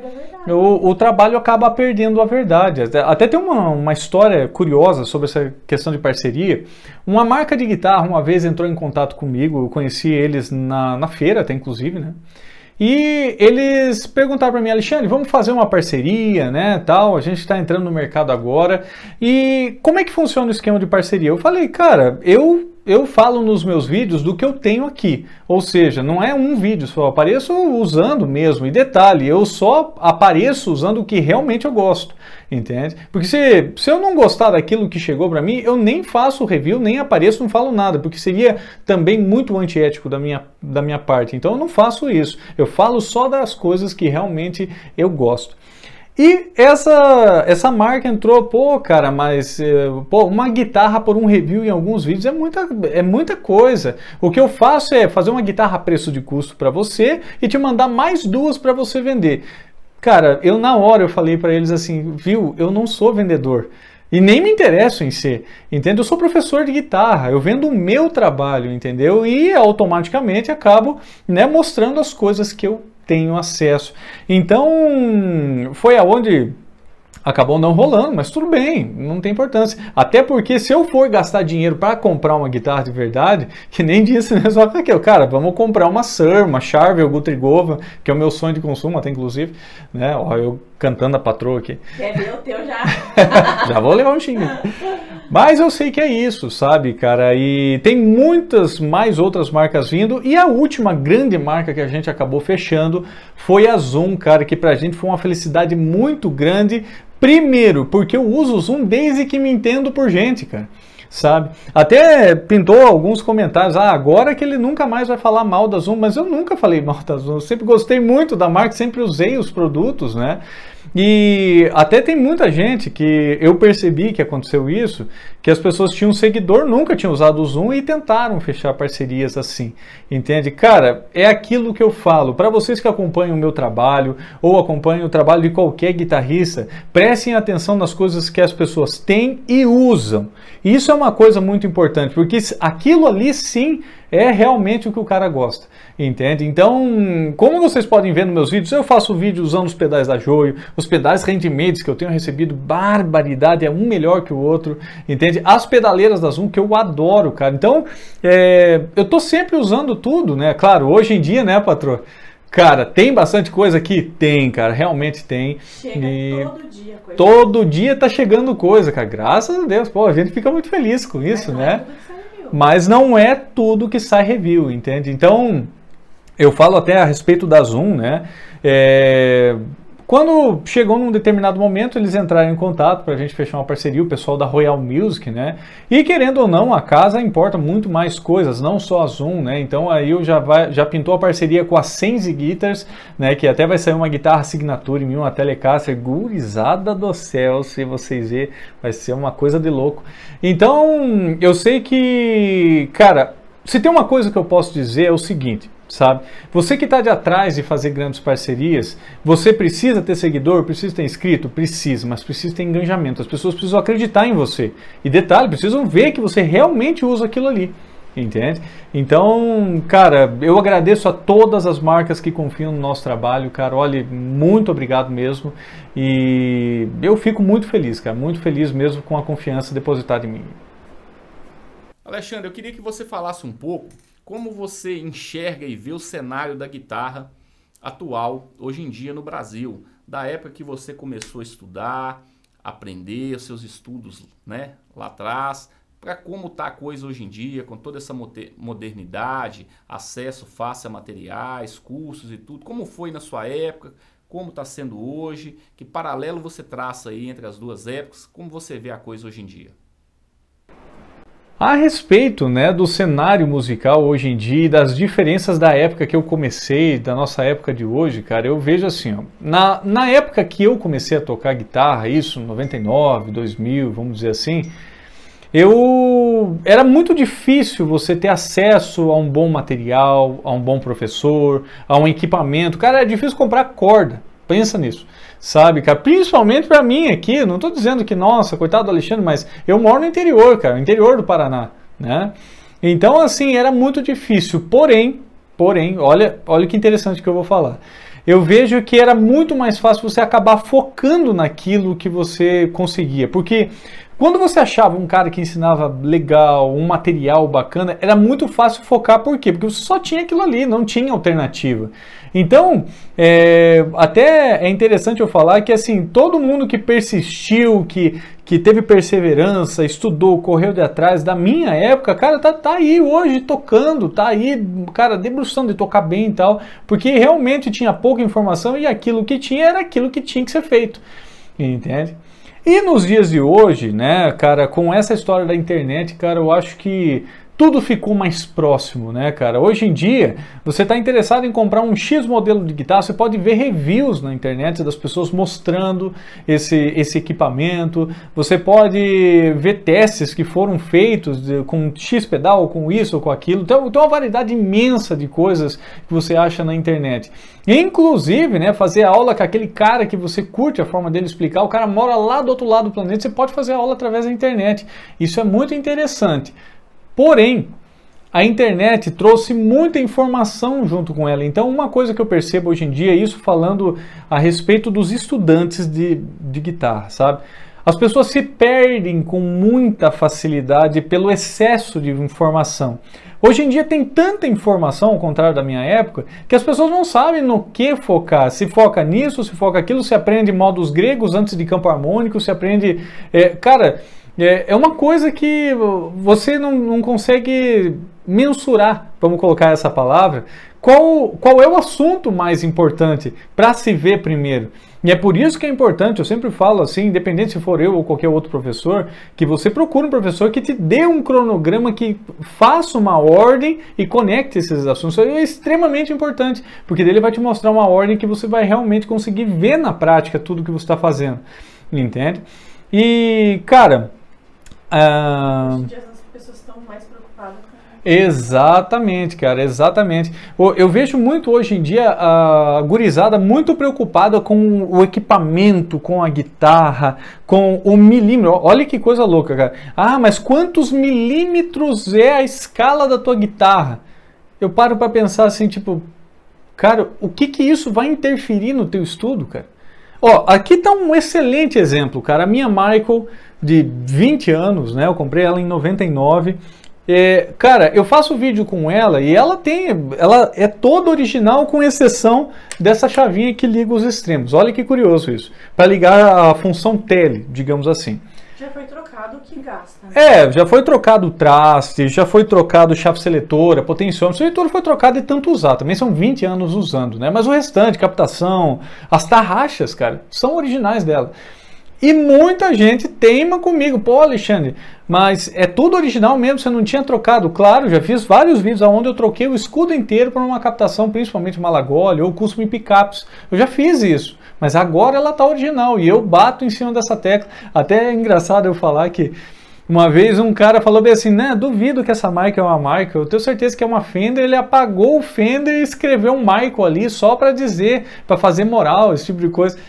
o trabalho acaba perdendo a verdade. Até tem uma história curiosa sobre essa questão de parceria. Uma marca de guitarra uma vez entrou em contato comigo, eu conheci eles na feira até inclusive, né? E eles perguntaram para mim, Alexandre, vamos fazer uma parceria, né, tal, a gente está entrando no mercado agora, e como é que funciona o esquema de parceria? Eu falei, cara, eu falo nos meus vídeos do que eu tenho aqui, ou seja, não é um vídeo só, eu apareço usando mesmo, e detalhe, eu só apareço usando o que realmente eu gosto, entende? Porque se eu não gostar daquilo que chegou para mim, eu nem faço review, nem apareço, não falo nada, porque seria também muito antiético da minha parte, então eu não faço isso, eu falo só das coisas que realmente eu gosto. E essa marca entrou, pô, cara, mas uma guitarra por um review em alguns vídeos é muita coisa. O que eu faço é fazer uma guitarra a preço de custo para você e te mandar mais duas para você vender. Cara, na hora eu falei para eles assim, viu, eu não sou vendedor. E nem me interesso em ser, entende? Eu sou professor de guitarra, eu vendo o meu trabalho, entendeu? E automaticamente acabo, né, mostrando as coisas que eu tenho acesso. Então, foi aonde acabou não rolando, mas tudo bem, não tem importância. Até porque se eu for gastar dinheiro para comprar uma guitarra de verdade, que nem disse, né, só que aqui, cara, vamos comprar uma Suhr, uma Charvel Gutrigova, que é o meu sonho de consumo, até inclusive, né, ó, eu cantando a patroa aqui. Quer ver o teu já? Já vou levar um xingo. Mas eu sei que é isso, sabe, cara? E tem muitas mais outras marcas vindo. E a última grande marca que a gente acabou fechando foi a Zoom, cara, que pra gente foi uma felicidade muito grande. Primeiro, porque eu uso o Zoom desde que me entendo por gente, cara. Sabe? Até pintou alguns comentários, agora que ele nunca mais vai falar mal da Zoom, mas eu nunca falei mal da Zoom, eu sempre gostei muito da marca, sempre usei os produtos, né? E até tem muita gente que eu percebi que aconteceu isso, que as pessoas tinham um seguidor, nunca tinham usado o Zoom e tentaram fechar parcerias assim, entende? Cara, é aquilo que eu falo, para vocês que acompanham o meu trabalho ou acompanham o trabalho de qualquer guitarrista, prestem atenção nas coisas que as pessoas têm e usam. Isso é uma coisa muito importante, porque aquilo ali sim é realmente o que o cara gosta, entende? Então, como vocês podem ver nos meus vídeos, eu faço vídeo usando os pedais da Joio, os pedais handmade que eu tenho recebido, barbaridade, é um melhor que o outro, entende? As pedaleiras da Zoom que eu adoro, cara. Então, eu tô sempre usando tudo, né? Claro, hoje em dia, né, patroa? Cara, tem bastante coisa aqui? Tem, cara, realmente tem. Chega todo dia coisa. Todo dia tá chegando coisa, cara. Graças a Deus, pô, a gente fica muito feliz com isso, né? Mas não é tudo que sai review, entende? Então, eu falo até a respeito da Zoom, né? Quando chegou num determinado momento, eles entraram em contato para a gente fechar uma parceria, o pessoal da Royal Music, né? E querendo ou não, a casa importa muito mais coisas, não só a Zoom, né? Então aí eu já pintou a parceria com a Sense Guitars, né? Que até vai sair uma guitarra Signature em mim, uma Telecaster, gurizada do céu, se vocês verem, vai ser uma coisa de louco. Então, eu sei que, cara, se tem uma coisa que eu posso dizer é o seguinte, sabe? Você que está de atrás de fazer grandes parcerias, você precisa ter seguidor, precisa ter inscrito? Precisa, mas precisa ter engajamento. As pessoas precisam acreditar em você. E detalhe, precisam ver que você realmente usa aquilo ali. Entende? Então, cara, eu agradeço a todas as marcas que confiam no nosso trabalho, cara. Olha, muito obrigado mesmo. E eu fico muito feliz, cara. Muito feliz mesmo com a confiança depositada em mim. Alexandre, eu queria que você falasse um pouco como você enxerga e vê o cenário da guitarra atual, hoje em dia no Brasil, da época que você começou a estudar, aprender, os seus estudos, né, lá atrás, para como está a coisa hoje em dia, com toda essa modernidade, acesso fácil a materiais, cursos e tudo. Como foi na sua época, como está sendo hoje, que paralelo você traça aí entre as duas épocas, como você vê a coisa hoje em dia? A respeito, né, do cenário musical hoje em dia e das diferenças da época que eu comecei, da nossa época de hoje, cara, eu vejo assim, ó, na época que eu comecei a tocar guitarra, isso, 99, 2000, vamos dizer assim, era muito difícil você ter acesso a um bom material, a um bom professor, a um equipamento. Cara, é difícil comprar corda, pensa nisso. Sabe, cara, principalmente pra mim aqui, não tô dizendo que, nossa, coitado do Alexandre, mas eu moro no interior, cara, no interior do Paraná, né? Então, assim, era muito difícil, porém, olha que interessante que eu vou falar. Eu vejo que era muito mais fácil você acabar focando naquilo que você conseguia, porque quando você achava um cara que ensinava legal, um material bacana, era muito fácil focar, por quê? Porque você só tinha aquilo ali, não tinha alternativa. Então, até é interessante eu falar que assim, todo mundo que persistiu, que teve perseverança, estudou, correu de atrás, da minha época, cara, tá aí hoje tocando, tá aí, cara, debruçando de tocar bem e tal, porque realmente tinha pouca informação e aquilo que tinha era aquilo que tinha que ser feito, entende? E nos dias de hoje, né, cara, com essa história da internet, cara, eu acho que tudo ficou mais próximo, né, cara? Hoje em dia, você está interessado em comprar um X modelo de guitarra, você pode ver reviews na internet das pessoas mostrando esse equipamento, você pode ver testes que foram feitos com X pedal, com isso ou com aquilo, tem uma variedade imensa de coisas que você acha na internet. Inclusive, né, fazer aula com aquele cara que você curte a forma dele explicar, o cara mora lá do outro lado do planeta, você pode fazer aula através da internet. Isso é muito interessante. Porém, a internet trouxe muita informação junto com ela. Então, uma coisa que eu percebo hoje em dia, isso falando a respeito dos estudantes de guitarra, sabe? As pessoas se perdem com muita facilidade pelo excesso de informação. Hoje em dia tem tanta informação, ao contrário da minha época, que as pessoas não sabem no que focar. Se foca nisso, se foca aquilo, se aprende modos gregos antes de campo harmônico, se aprende... cara... É uma coisa que você não consegue mensurar, vamos colocar essa palavra, qual é o assunto mais importante para se ver primeiro. E é por isso que é importante, eu sempre falo assim, independente se for eu ou qualquer outro professor, que você procure um professor que te dê um cronograma, que faça uma ordem e conecte esses assuntos. Isso é extremamente importante, porque dele vai te mostrar uma ordem que você vai realmente conseguir ver na prática tudo que você está fazendo, entende? E, cara... Hoje em dia as pessoas estão mais preocupadas com... Exatamente, cara, exatamente. Eu vejo muito hoje em dia a gurizada muito preocupada com o equipamento, com a guitarra, com o milímetro. Olha que coisa louca, cara. Ah, mas quantos milímetros é a escala da tua guitarra? Eu paro para pensar assim, tipo, cara, o que isso vai interferir no teu estudo, cara? Ó, aqui está um excelente exemplo, cara. A minha Michael de 20 anos, né? Eu comprei ela em 99. Cara, eu faço vídeo com ela e ela é toda original, com exceção dessa chavinha que liga os extremos. Olha que curioso isso. Para ligar a função tele, digamos assim. Já foi trocado o que gasta, né? Já foi trocado o traste, já foi trocado chave seletora, potenciômetro. O seletor foi trocado de tanto usar, também são 20 anos usando, né? Mas o restante, captação, as tarraxas, cara, são originais dela. E muita gente teima comigo, pô, Alexandre, mas é tudo original mesmo, você não tinha trocado? Claro, já fiz vários vídeos onde eu troquei o escudo inteiro para uma captação, principalmente Malagoli ou custom pickups. Eu já fiz isso, mas agora ela está original e eu bato em cima dessa tecla. Até é engraçado eu falar que uma vez um cara falou bem assim, né, duvido que essa Michael é uma Michael, eu tenho certeza que é uma Fender. Ele apagou o Fender e escreveu um Michael ali só para dizer, para fazer moral, esse tipo de coisa.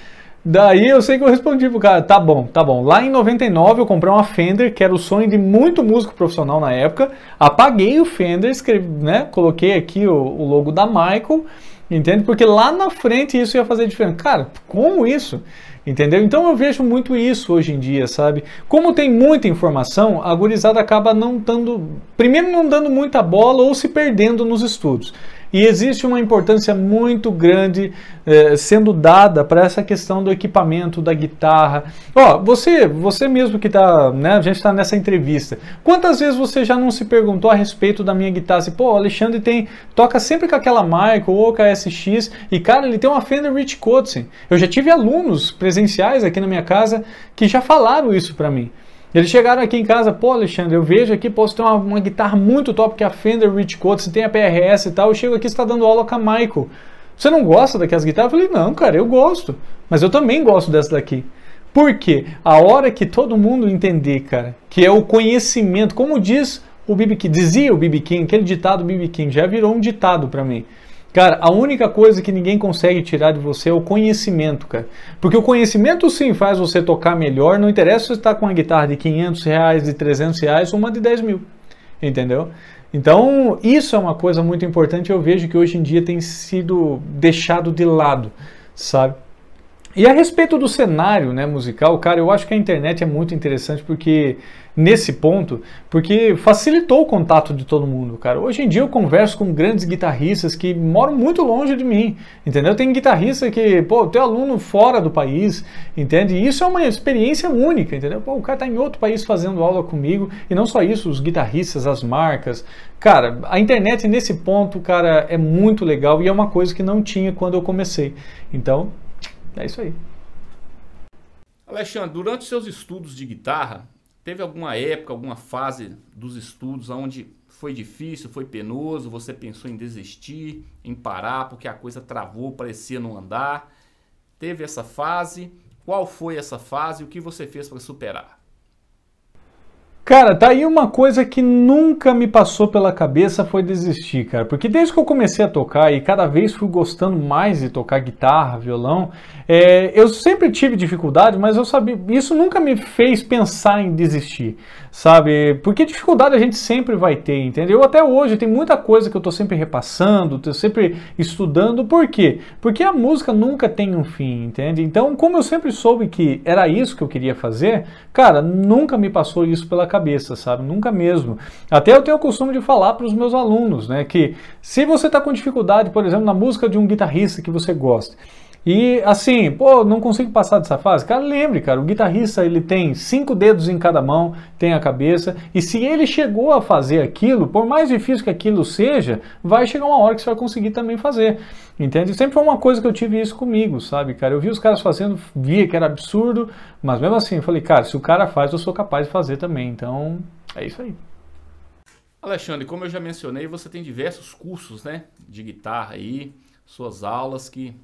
Daí eu sei que eu respondi pro cara, tá bom. Lá em 99 eu comprei uma Fender, que era o sonho de muito músico profissional na época. Apaguei o Fender, escrevi, né, coloquei aqui o logo da Michael, entende? Porque lá na frente isso ia fazer diferença. Cara, como isso? entendeu? Então eu vejo muito isso hoje em dia, sabe? Como tem muita informação, a gurizada acaba não dando, primeiro não dando muita bola ou se perdendo nos estudos. E existe uma importância muito grande sendo dada para essa questão do equipamento, da guitarra. Ó, você mesmo que está, né, a gente está nessa entrevista, quantas vezes você já não se perguntou a respeito da minha guitarra? Assim, pô, o Alexandre toca sempre com aquela Michael ou com a SX, e cara, ele tem uma Fender Rich Kotzen. Eu já tive alunos presenciais aqui na minha casa que já falaram isso para mim. Eles chegaram aqui em casa, pô, Alexandre, eu vejo aqui, pô, você tem uma guitarra muito top, que é a Fender Rich Kotzen, tem a PRS e tal, eu chego aqui, você está dando aula com a Michael. Você não gosta daquelas guitarras? Eu falei, não, cara, eu gosto, mas eu também gosto dessa daqui. Por quê? A hora que todo mundo entender, cara, que é o conhecimento, como diz o B.B. King, dizia o B.B. King, aquele ditado B.B. King, já virou um ditado para mim. Cara, a única coisa que ninguém consegue tirar de você é o conhecimento, cara. Porque o conhecimento sim faz você tocar melhor, não interessa se você está com uma guitarra de R$500, de R$300 ou uma de 10 mil, entendeu? Então, isso é uma coisa muito importante, eu vejo que hoje em dia tem sido deixado de lado, sabe? E a respeito do cenário, né, musical, cara, eu acho que a internet é muito interessante porque nesse ponto, porque facilitou o contato de todo mundo, cara. Hoje em dia eu converso com grandes guitarristas que moram muito longe de mim, entendeu? Tem guitarrista que, pô, tem aluno fora do país, entende? E isso é uma experiência única, entendeu? Pô, o cara tá em outro país fazendo aula comigo, e não só isso, os guitarristas, as marcas. Cara, a internet nesse ponto, cara, é muito legal e é uma coisa que não tinha quando eu comecei. Então, é isso aí. Alexandre, durante os seus estudos de guitarra, teve alguma época, alguma fase dos estudos onde foi difícil, foi penoso, você pensou em desistir, em parar, porque a coisa travou, parecia não andar? Teve essa fase? Qual foi essa fase e o que você fez para superar? Cara, tá aí uma coisa que nunca me passou pela cabeça foi desistir, cara. Porque desde que eu comecei a tocar e cada vez fui gostando mais de tocar guitarra, violão, eu sempre tive dificuldade, mas eu sabia, isso nunca me fez pensar em desistir, sabe? Porque dificuldade a gente sempre vai ter, entendeu? Até hoje tem muita coisa que eu tô sempre repassando, tô sempre estudando. Por quê? Porque a música nunca tem um fim, entende? Então, como eu sempre soube que era isso que eu queria fazer, cara, nunca me passou isso pela cabeça, sabe? Nunca mesmo. Até eu tenho o costume de falar para os meus alunos, né, que se você está com dificuldade, por exemplo, na música de um guitarrista que você gosta, e assim, pô, não consigo passar dessa fase, cara, lembre, cara, o guitarrista, ele tem 5 dedos em cada mão, tem a cabeça, e se ele chegou a fazer aquilo, por mais difícil que aquilo seja, vai chegar uma hora que você vai conseguir também fazer, entende? Sempre foi uma coisa que eu tive isso comigo, sabe, cara? Eu vi os caras fazendo, via que era absurdo, mas mesmo assim, eu falei, cara, se o cara faz, eu sou capaz de fazer também, então, é isso aí. Alexandre, como eu já mencionei, você tem diversos cursos, né, de guitarra aí, suas aulas que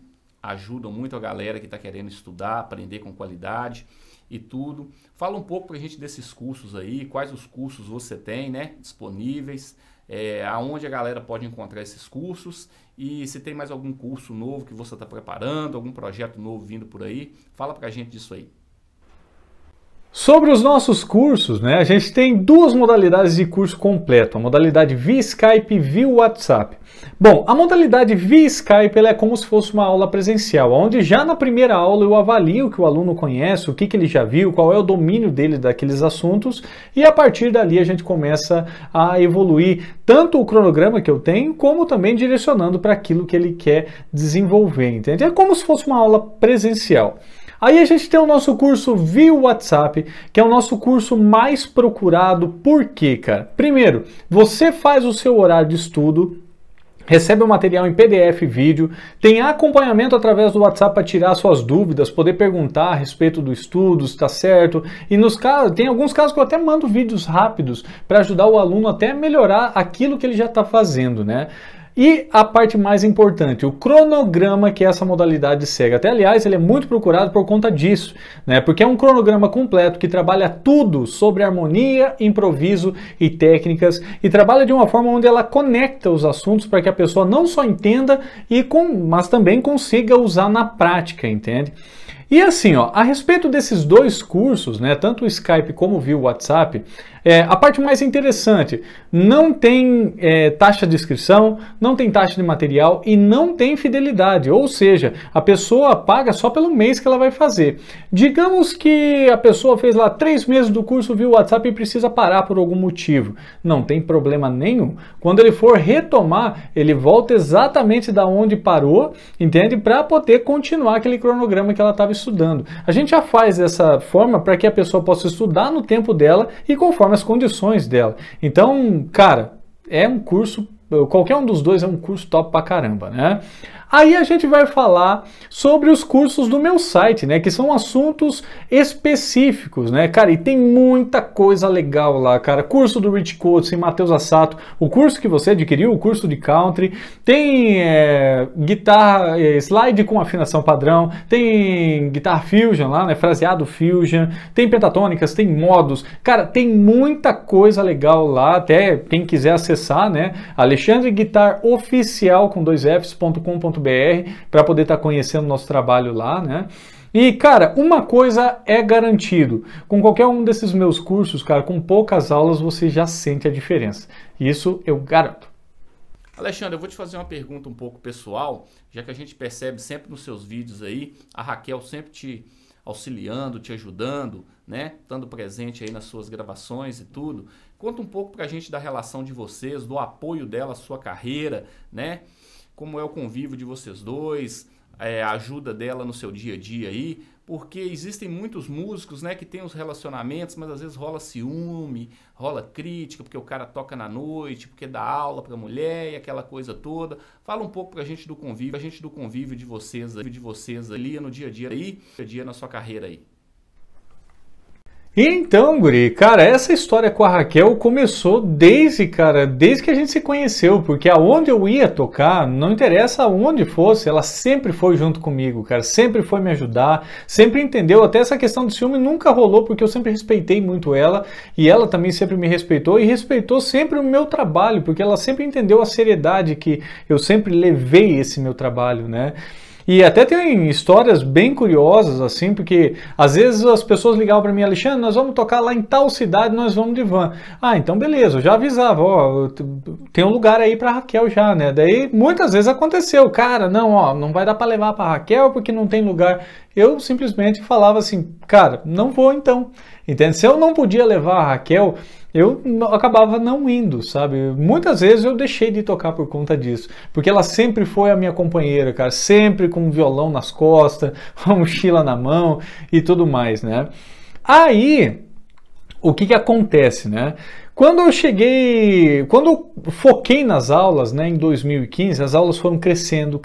ajudam muito a galera que está querendo estudar, aprender com qualidade e tudo. Fala um pouco pra gente desses cursos aí, quais os cursos você tem, né, disponíveis, aonde a galera pode encontrar esses cursos e se tem mais algum curso novo que você está preparando, algum projeto novo vindo por aí. Fala pra gente disso aí. Sobre os nossos cursos, né, a gente tem duas modalidades de curso completo, a modalidade via Skype e via WhatsApp. Bom, a modalidade via Skype ela é como se fosse uma aula presencial, onde já na primeira aula eu avalio o que o aluno conhece, o que ele já viu, qual é o domínio dele daqueles assuntos, e a partir dali a gente começa a evoluir tanto o cronograma que eu tenho, como também direcionando para aquilo que ele quer desenvolver, entende? É como se fosse uma aula presencial. Aí a gente tem o nosso curso via WhatsApp, que é o nosso curso mais procurado. Por quê, cara? Primeiro, você faz o seu horário de estudo, recebe o material em PDF e vídeo, tem acompanhamento através do WhatsApp para tirar suas dúvidas, poder perguntar a respeito do estudo, se está certo. E nos casos, tem alguns casos que eu até mando vídeos rápidos para ajudar o aluno até a melhorar aquilo que ele já está fazendo, né? E a parte mais importante, o cronograma que essa modalidade segue. Até, aliás, ele é muito procurado por conta disso, né? Porque é um cronograma completo que trabalha tudo sobre harmonia, improviso e técnicas e trabalha de uma forma onde ela conecta os assuntos para que a pessoa não só entenda, mas também consiga usar na prática, entende? E assim, ó, a respeito desses dois cursos, né, tanto o Skype como via WhatsApp, a parte mais interessante, não tem taxa de inscrição, não tem taxa de material e não tem fidelidade, ou seja, a pessoa paga só pelo mês que ela vai fazer. Digamos que a pessoa fez lá 3 meses do curso via WhatsApp e precisa parar por algum motivo. Não tem problema nenhum. Quando ele for retomar, ele volta exatamente da onde parou, entende? Para poder continuar aquele cronograma que ela estava estudando. A gente já faz dessa forma para que a pessoa possa estudar no tempo dela e conforme as condições dela. Então, cara, é um curso, qualquer um dos dois é um curso top pra caramba, né? Aí a gente vai falar sobre os cursos do meu site, né? Que são assuntos específicos, né? Cara, e tem muita coisa legal lá, cara. Curso do Rich Coates, Matheus Assato, o curso que você adquiriu, o curso de country, tem guitarra, slide com afinação padrão, tem guitarra fusion lá, né? Fraseado fusion, tem pentatônicas, tem modos. Cara, tem muita coisa legal lá, até quem quiser acessar, né? Alexandre Guitar Oficial com 2fs.com.br para poder estar conhecendo nosso trabalho lá, né? E, cara, uma coisa é garantido, com qualquer um desses meus cursos, cara, com poucas aulas você já sente a diferença. Isso eu garanto. Alexandre, eu vou te fazer uma pergunta um pouco pessoal, já que a gente percebe sempre nos seus vídeos aí, a Raquel sempre te auxiliando, te ajudando, né? Estando presente aí nas suas gravações e tudo. Conta um pouco pra gente da relação de vocês, do apoio dela à sua carreira, né? Como é o convívio de vocês dois, a ajuda dela no seu dia a dia aí, porque existem muitos músicos, né, que tem os relacionamentos, mas às vezes rola ciúme, rola crítica, porque o cara toca na noite, porque dá aula pra mulher e aquela coisa toda. Fala um pouco pra gente do convívio de vocês ali no dia a dia aí, dia a dia na sua carreira aí. Então, guri, cara, essa história com a Raquel começou desde que a gente se conheceu, porque aonde eu ia tocar, não interessa aonde fosse, ela sempre foi junto comigo, cara, sempre foi me ajudar, sempre entendeu, até essa questão do ciúme nunca rolou, porque eu sempre respeitei muito ela, e ela também sempre me respeitou, e respeitou sempre o meu trabalho, porque ela sempre entendeu a seriedade que eu sempre levei esse meu trabalho, né? E até tem histórias bem curiosas, assim, porque às vezes as pessoas ligavam para mim, Alexandre, nós vamos tocar lá em tal cidade, nós vamos de van. Ah, então beleza, eu já avisava, ó, tem um lugar aí para Raquel já, né? Daí muitas vezes aconteceu, cara, não, ó, não vai dar para levar para Raquel porque não tem lugar. Eu simplesmente falava assim, cara, não vou então, entende? Se eu não podia levar a Raquel, eu acabava não indo, sabe? Muitas vezes eu deixei de tocar por conta disso, porque ela sempre foi a minha companheira, cara, sempre com um violão nas costas, uma mochila na mão e tudo mais, né? Aí, o que acontece, né? Quando eu foquei nas aulas, né, em 2015, as aulas foram crescendo,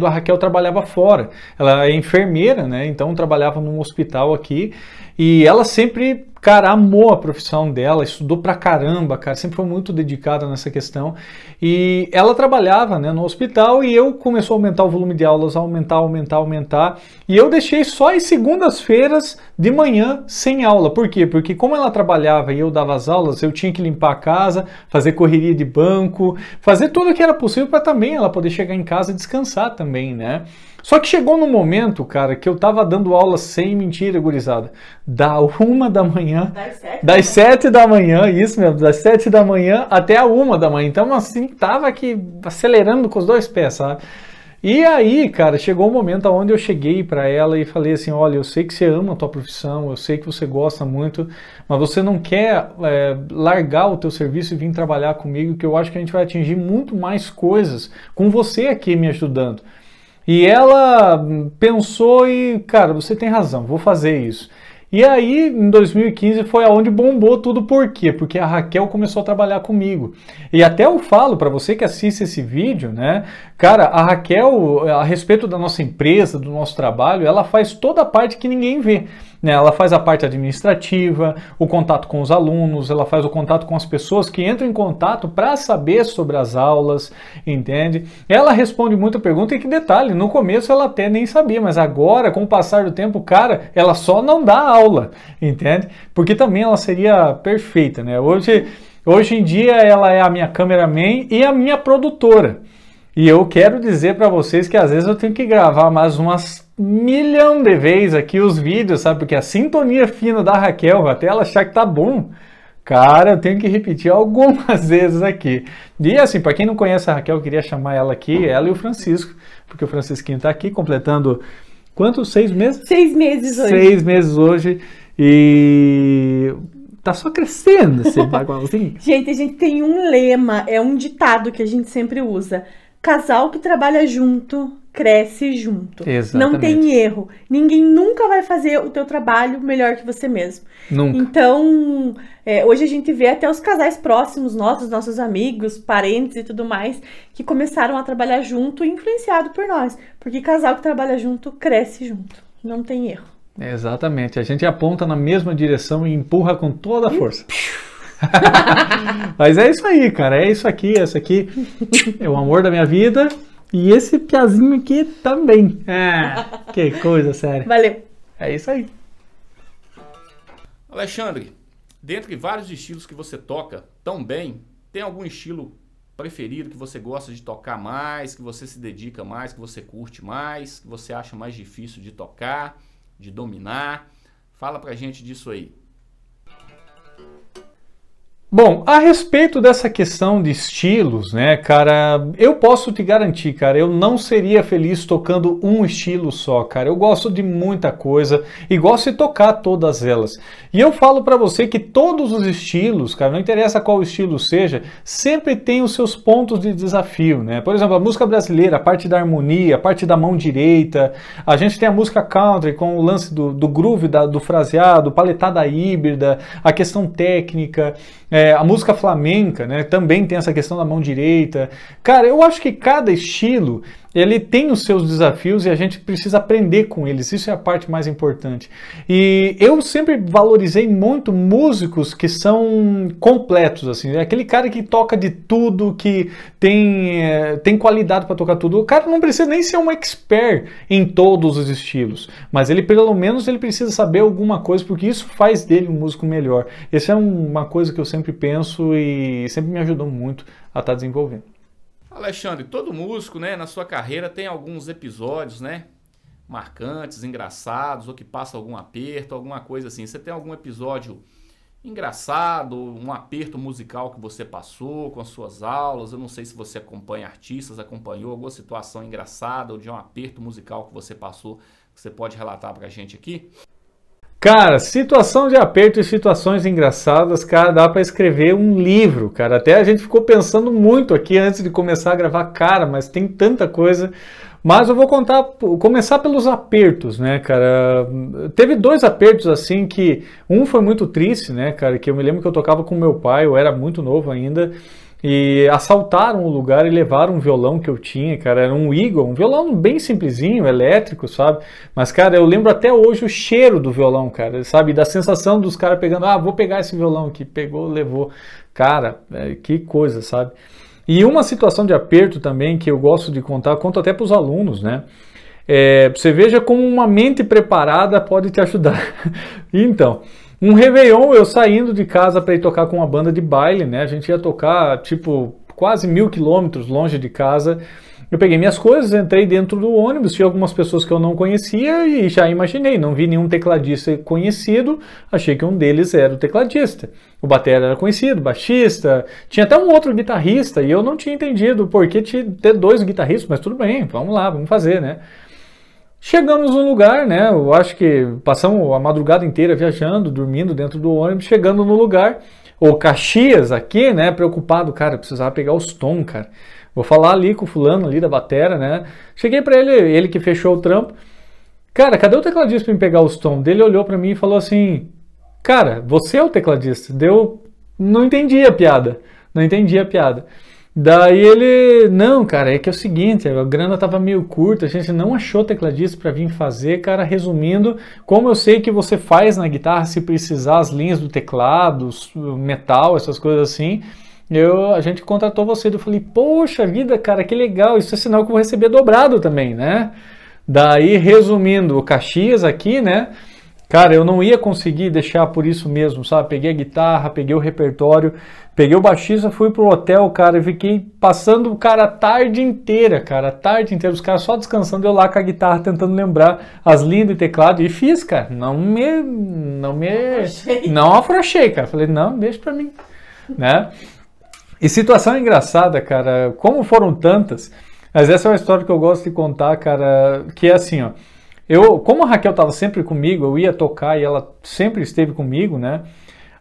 a Raquel trabalhava fora, ela é enfermeira, né, então trabalhava num hospital aqui, e ela sempre, cara, amou a profissão dela, estudou pra caramba, cara, sempre foi muito dedicada nessa questão, e ela trabalhava, né, no hospital, e eu começou a aumentar o volume de aulas, aumentar, e eu deixei só as segundas-feiras de manhã sem aula. Por quê? Porque como ela trabalhava e eu dava as aulas, eu tinha que limpar a casa, fazer correria de banco, fazer tudo o que era possível para também ela poder chegar em casa e descansar também, né? Só que chegou no momento, cara, que eu tava dando aula sem mentira, gurizada, da 1 da manhã, das 7 da manhã, isso mesmo, das 7 da manhã até a 1 da manhã. Então, assim, tava aqui acelerando com os dois pés, sabe? E aí, cara, chegou um momento onde eu cheguei para ela e falei assim, olha, eu sei que você ama a tua profissão, eu sei que você gosta muito, mas você não quer largar o teu serviço e vir trabalhar comigo, que eu acho que a gente vai atingir muito mais coisas com você aqui me ajudando. E ela pensou e, cara, você tem razão, vou fazer isso. E aí, em 2015, foi aonde bombou tudo. Por quê? Porque a Raquel começou a trabalhar comigo. E até eu falo para você que assiste esse vídeo, né? Cara, a Raquel, a respeito da nossa empresa, do nosso trabalho, ela faz toda a parte que ninguém vê. Né? Ela faz a parte administrativa, o contato com os alunos, ela faz o contato com as pessoas que entram em contato para saber sobre as aulas, entende? Ela responde muita pergunta e que detalhe, no começo ela até nem sabia, mas agora, com o passar do tempo, cara, ela só não dá aula, entende? Porque também ela seria perfeita, né? Hoje em dia ela é a minha cameraman e a minha produtora. E eu quero dizer para vocês que às vezes eu tenho que gravar mais milhão de vezes aqui os vídeos, sabe? Porque a sintonia fina da Raquel, até ela achar que tá bom, cara, eu tenho que repetir algumas vezes aqui. E assim, para quem não conhece a Raquel, eu queria chamar ela aqui, ela e o Francisco, porque o Francisquinho tá aqui completando, quantos? 6 meses? 6 meses hoje. 6 meses hoje e tá só crescendo esse bagualzinho. Gente, a gente tem um lema, é um ditado que a gente sempre usa. Casal que trabalha junto, cresce junto. Exatamente. Não tem erro. Ninguém nunca vai fazer o teu trabalho melhor que você mesmo. Nunca. Então, hoje a gente vê até os casais próximos nossos amigos, parentes e tudo mais, que começaram a trabalhar junto, influenciado por nós. Porque casal que trabalha junto, cresce junto. Não tem erro. Exatamente. A gente aponta na mesma direção e empurra com toda a força. Mas é isso aí, cara. É isso aqui, esse aqui é o amor da minha vida. E esse piazinho aqui também. Que coisa séria. Valeu. É isso aí. Alexandre, dentre vários estilos que você toca tão bem, tem algum estilo preferido que você gosta de tocar mais, que você se dedica mais, que você curte mais, que você acha mais difícil de tocar, de dominar? Fala pra gente disso aí. Bom, a respeito dessa questão de estilos, né, cara, eu posso te garantir, cara, eu não seria feliz tocando um estilo só, cara. Eu gosto de muita coisa e gosto de tocar todas elas. E eu falo pra você que todos os estilos, cara, não interessa qual estilo seja, sempre tem os seus pontos de desafio, né? Por exemplo, a música brasileira, a parte da harmonia, a parte da mão direita, a gente tem a música country com o lance do groove, do fraseado, paletada híbrida, a questão técnica. A música flamenca, né, também tem essa questão da mão direita. Cara, eu acho que cada estilo, ele tem os seus desafios e a gente precisa aprender com eles. Isso é a parte mais importante. E eu sempre valorizei muito músicos que são completos, assim. É aquele cara que toca de tudo, que tem qualidade para tocar tudo. O cara não precisa nem ser um expert em todos os estilos, mas ele pelo menos ele precisa saber alguma coisa, porque isso faz dele um músico melhor. Essa é uma coisa que eu sempre penso e sempre me ajudou muito a estar desenvolvendo. Alexandre, todo músico, né, na sua carreira tem alguns episódios, né, marcantes, engraçados, ou que passa algum aperto, alguma coisa assim. Você tem algum episódio engraçado, um aperto musical que você passou com as suas aulas? Eu não sei se você acompanha artistas, acompanhou alguma situação engraçada ou de um aperto musical que você passou, que você pode relatar pra gente aqui? Cara, situação de aperto e situações engraçadas, cara, dá pra escrever um livro, cara. Até a gente ficou pensando muito aqui antes de começar a gravar, cara, mas tem tanta coisa. Mas eu vou começar pelos apertos, né, cara. Teve 2 apertos assim que um foi muito triste, né, cara, que eu me lembro que eu tocava com meu pai, eu era muito novo ainda. E assaltaram o lugar e levaram um violão que eu tinha, cara, era um Eagle, um violão bem simplesinho, elétrico, sabe? Mas, cara, eu lembro até hoje o cheiro do violão, cara, sabe? Da sensação dos caras pegando, vou pegar esse violão aqui, pegou, levou. Cara, que coisa, sabe? E uma situação de aperto também que eu gosto de contar, conto até para os alunos, né? Você veja como uma mente preparada pode te ajudar. Então, um Réveillon, eu saindo de casa para ir tocar com uma banda de baile, né? A gente ia tocar, tipo, quase 1000 quilômetros longe de casa. Eu peguei minhas coisas, entrei dentro do ônibus, tinha algumas pessoas que eu não conhecia e já imaginei, não vi nenhum tecladista conhecido, achei que um deles era o tecladista. O batera era conhecido, baixista, tinha até um outro guitarrista e eu não tinha entendido por que ter 2 guitarristas, mas tudo bem, vamos lá, vamos fazer, né? Chegamos no lugar, né? Eu acho que passamos a madrugada inteira viajando, dormindo dentro do ônibus, chegando no lugar. O Caxias aqui, né? Preocupado, cara, precisava pegar os tons, cara. Vou falar ali com o fulano ali da batera, né? Cheguei pra ele que fechou o trampo. Cara, cadê o tecladista pra me pegar os tons? Ele olhou pra mim e falou assim: cara, você é o tecladista. Não entendi a piada. Não entendi a piada. Daí ele, não, cara, é que é o seguinte, a grana tava meio curta, a gente não achou tecladista para vir fazer, cara, resumindo, como eu sei que você faz na guitarra, se precisar as linhas do teclado, metal, essas coisas assim, a gente contratou você. Eu falei, poxa vida, cara, que legal, isso é sinal que eu vou receber dobrado também, né? Daí, resumindo, o Caxias aqui, né? Cara, eu não ia conseguir deixar por isso mesmo, sabe? Peguei a guitarra, peguei o repertório, peguei o baixista, fui pro hotel, cara, e fiquei passando, cara, a tarde inteira, os caras só descansando, eu lá com a guitarra tentando lembrar as linhas de teclado, e fiz, cara, não afrouxei, cara, falei, não, deixa pra mim, né? E situação engraçada, cara, como foram tantas, mas essa é uma história que eu gosto de contar, cara, que é assim, ó. Como a Raquel estava sempre comigo, eu ia tocar e ela sempre esteve comigo, né?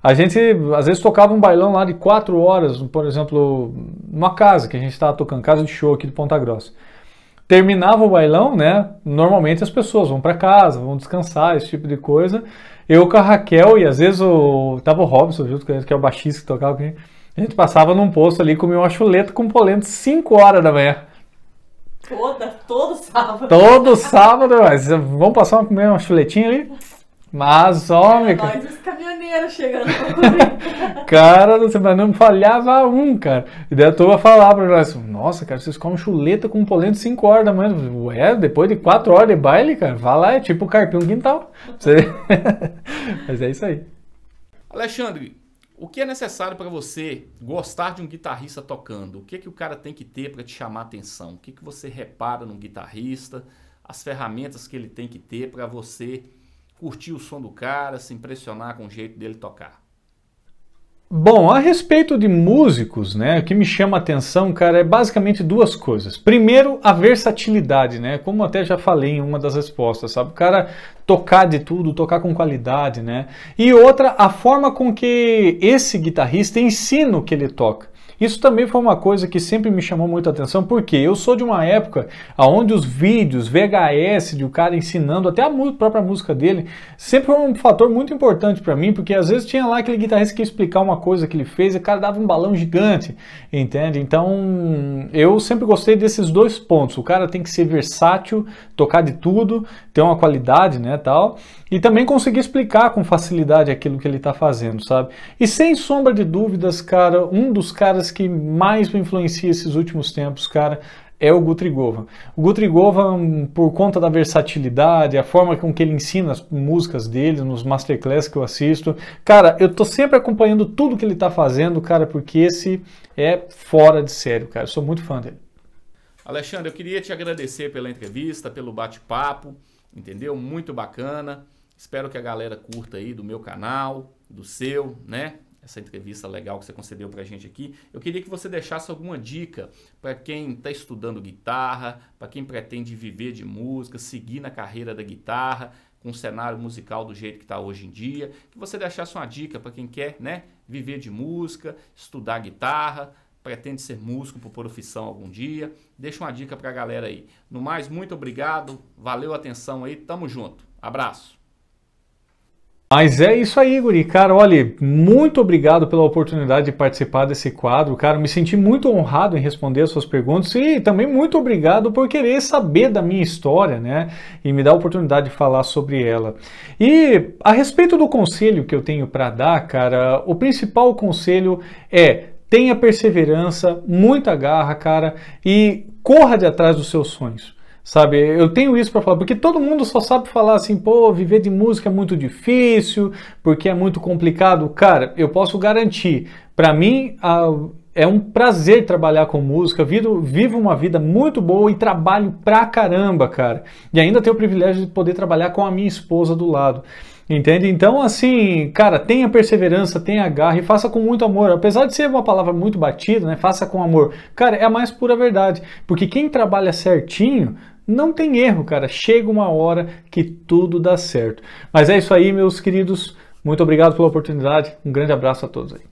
A gente, às vezes, tocava um bailão lá de 4 horas, por exemplo, numa casa que a gente estava tocando, casa de show aqui de Ponta Grossa. Terminava o bailão, né? Normalmente as pessoas vão para casa, vão descansar, esse tipo de coisa. Eu com a Raquel e às vezes tava o Robson junto com ele, que é o baixista que tocava comigo. A gente passava num posto ali e comia uma chuleta com polenta 5 horas da manhã. Todo sábado. Todo sábado, mas vamos passar comer uma chuletinha ali? Mas, homem... Nós os caminhoneiros chegando pra comer. Cara, você não falhava um, cara. E daí a turma falava pra nós, nossa, cara, vocês comem chuleta com polenta 5 horas da manhã. Ué, depois de 4 horas de baile, cara, vai lá, é tipo carpinho quintal. Mas é isso aí. Alexandre, o que é necessário para você gostar de um guitarrista tocando? O que o cara tem que ter para te chamar a atenção? O que você repara num guitarrista? As ferramentas que ele tem que ter para você curtir o som do cara, se impressionar com o jeito dele tocar? Bom, a respeito de músicos, né, o que me chama a atenção, cara, é basicamente 2 coisas. Primeiro, a versatilidade, né, como até já falei em uma das respostas, sabe? O cara tocar de tudo, tocar com qualidade, né? E outra, a forma com que esse guitarrista ensina o que ele toca. Isso também foi uma coisa que sempre me chamou muita atenção, porque eu sou de uma época onde os vídeos VHS de o cara ensinando, até a própria música dele, sempre foi um fator muito importante para mim, porque às vezes tinha lá aquele guitarrista que ia explicar uma coisa que ele fez e o cara dava um balão gigante, entende? Então eu sempre gostei desses 2 pontos, o cara tem que ser versátil, tocar de tudo, ter uma qualidade, né, tal, e também conseguir explicar com facilidade aquilo que ele está fazendo, sabe? E sem sombra de dúvidas, cara, um dos caras que mais me influencia esses últimos tempos, cara, é o Guthrie Govan. O Guthrie Govan, por conta da versatilidade, a forma com que ele ensina as músicas dele, nos masterclass que eu assisto, cara, eu tô sempre acompanhando tudo que ele tá fazendo, cara, porque esse é fora de sério, cara, eu sou muito fã dele. Alexandre, eu queria te agradecer pela entrevista, pelo bate-papo, entendeu? Muito bacana. Espero que a galera curta aí do meu canal, do seu, né? Essa entrevista legal que você concedeu pra gente aqui. Eu queria que você deixasse alguma dica para quem está estudando guitarra, para quem pretende viver de música, seguir na carreira da guitarra, com o cenário musical do jeito que está hoje em dia. Que você deixasse uma dica para quem quer, né, viver de música, estudar guitarra, pretende ser músico por profissão algum dia. Deixa uma dica pra galera aí. No mais, muito obrigado, valeu a atenção aí, tamo junto. Abraço. Mas é isso aí, guri. Cara, olha, muito obrigado pela oportunidade de participar desse quadro. Cara, me senti muito honrado em responder as suas perguntas e também muito obrigado por querer saber da minha história, né? E me dar a oportunidade de falar sobre ela. E a respeito do conselho que eu tenho para dar, cara, o principal conselho é: tenha perseverança, muita garra, cara, e corra de atrás dos seus sonhos. Sabe, eu tenho isso para falar, porque todo mundo só sabe falar assim, pô, viver de música é muito difícil, porque é muito complicado. Cara, eu posso garantir, para mim é um prazer trabalhar com música, vivo uma vida muito boa e trabalho pra caramba, cara. E ainda tenho o privilégio de poder trabalhar com a minha esposa do lado. Entende? Então, assim, cara, tenha perseverança, tenha garra e faça com muito amor. Apesar de ser uma palavra muito batida, né? Faça com amor. Cara, é a mais pura verdade. Porque quem trabalha certinho não tem erro, cara. Chega uma hora que tudo dá certo. Mas é isso aí, meus queridos. Muito obrigado pela oportunidade. Um grande abraço a todos aí.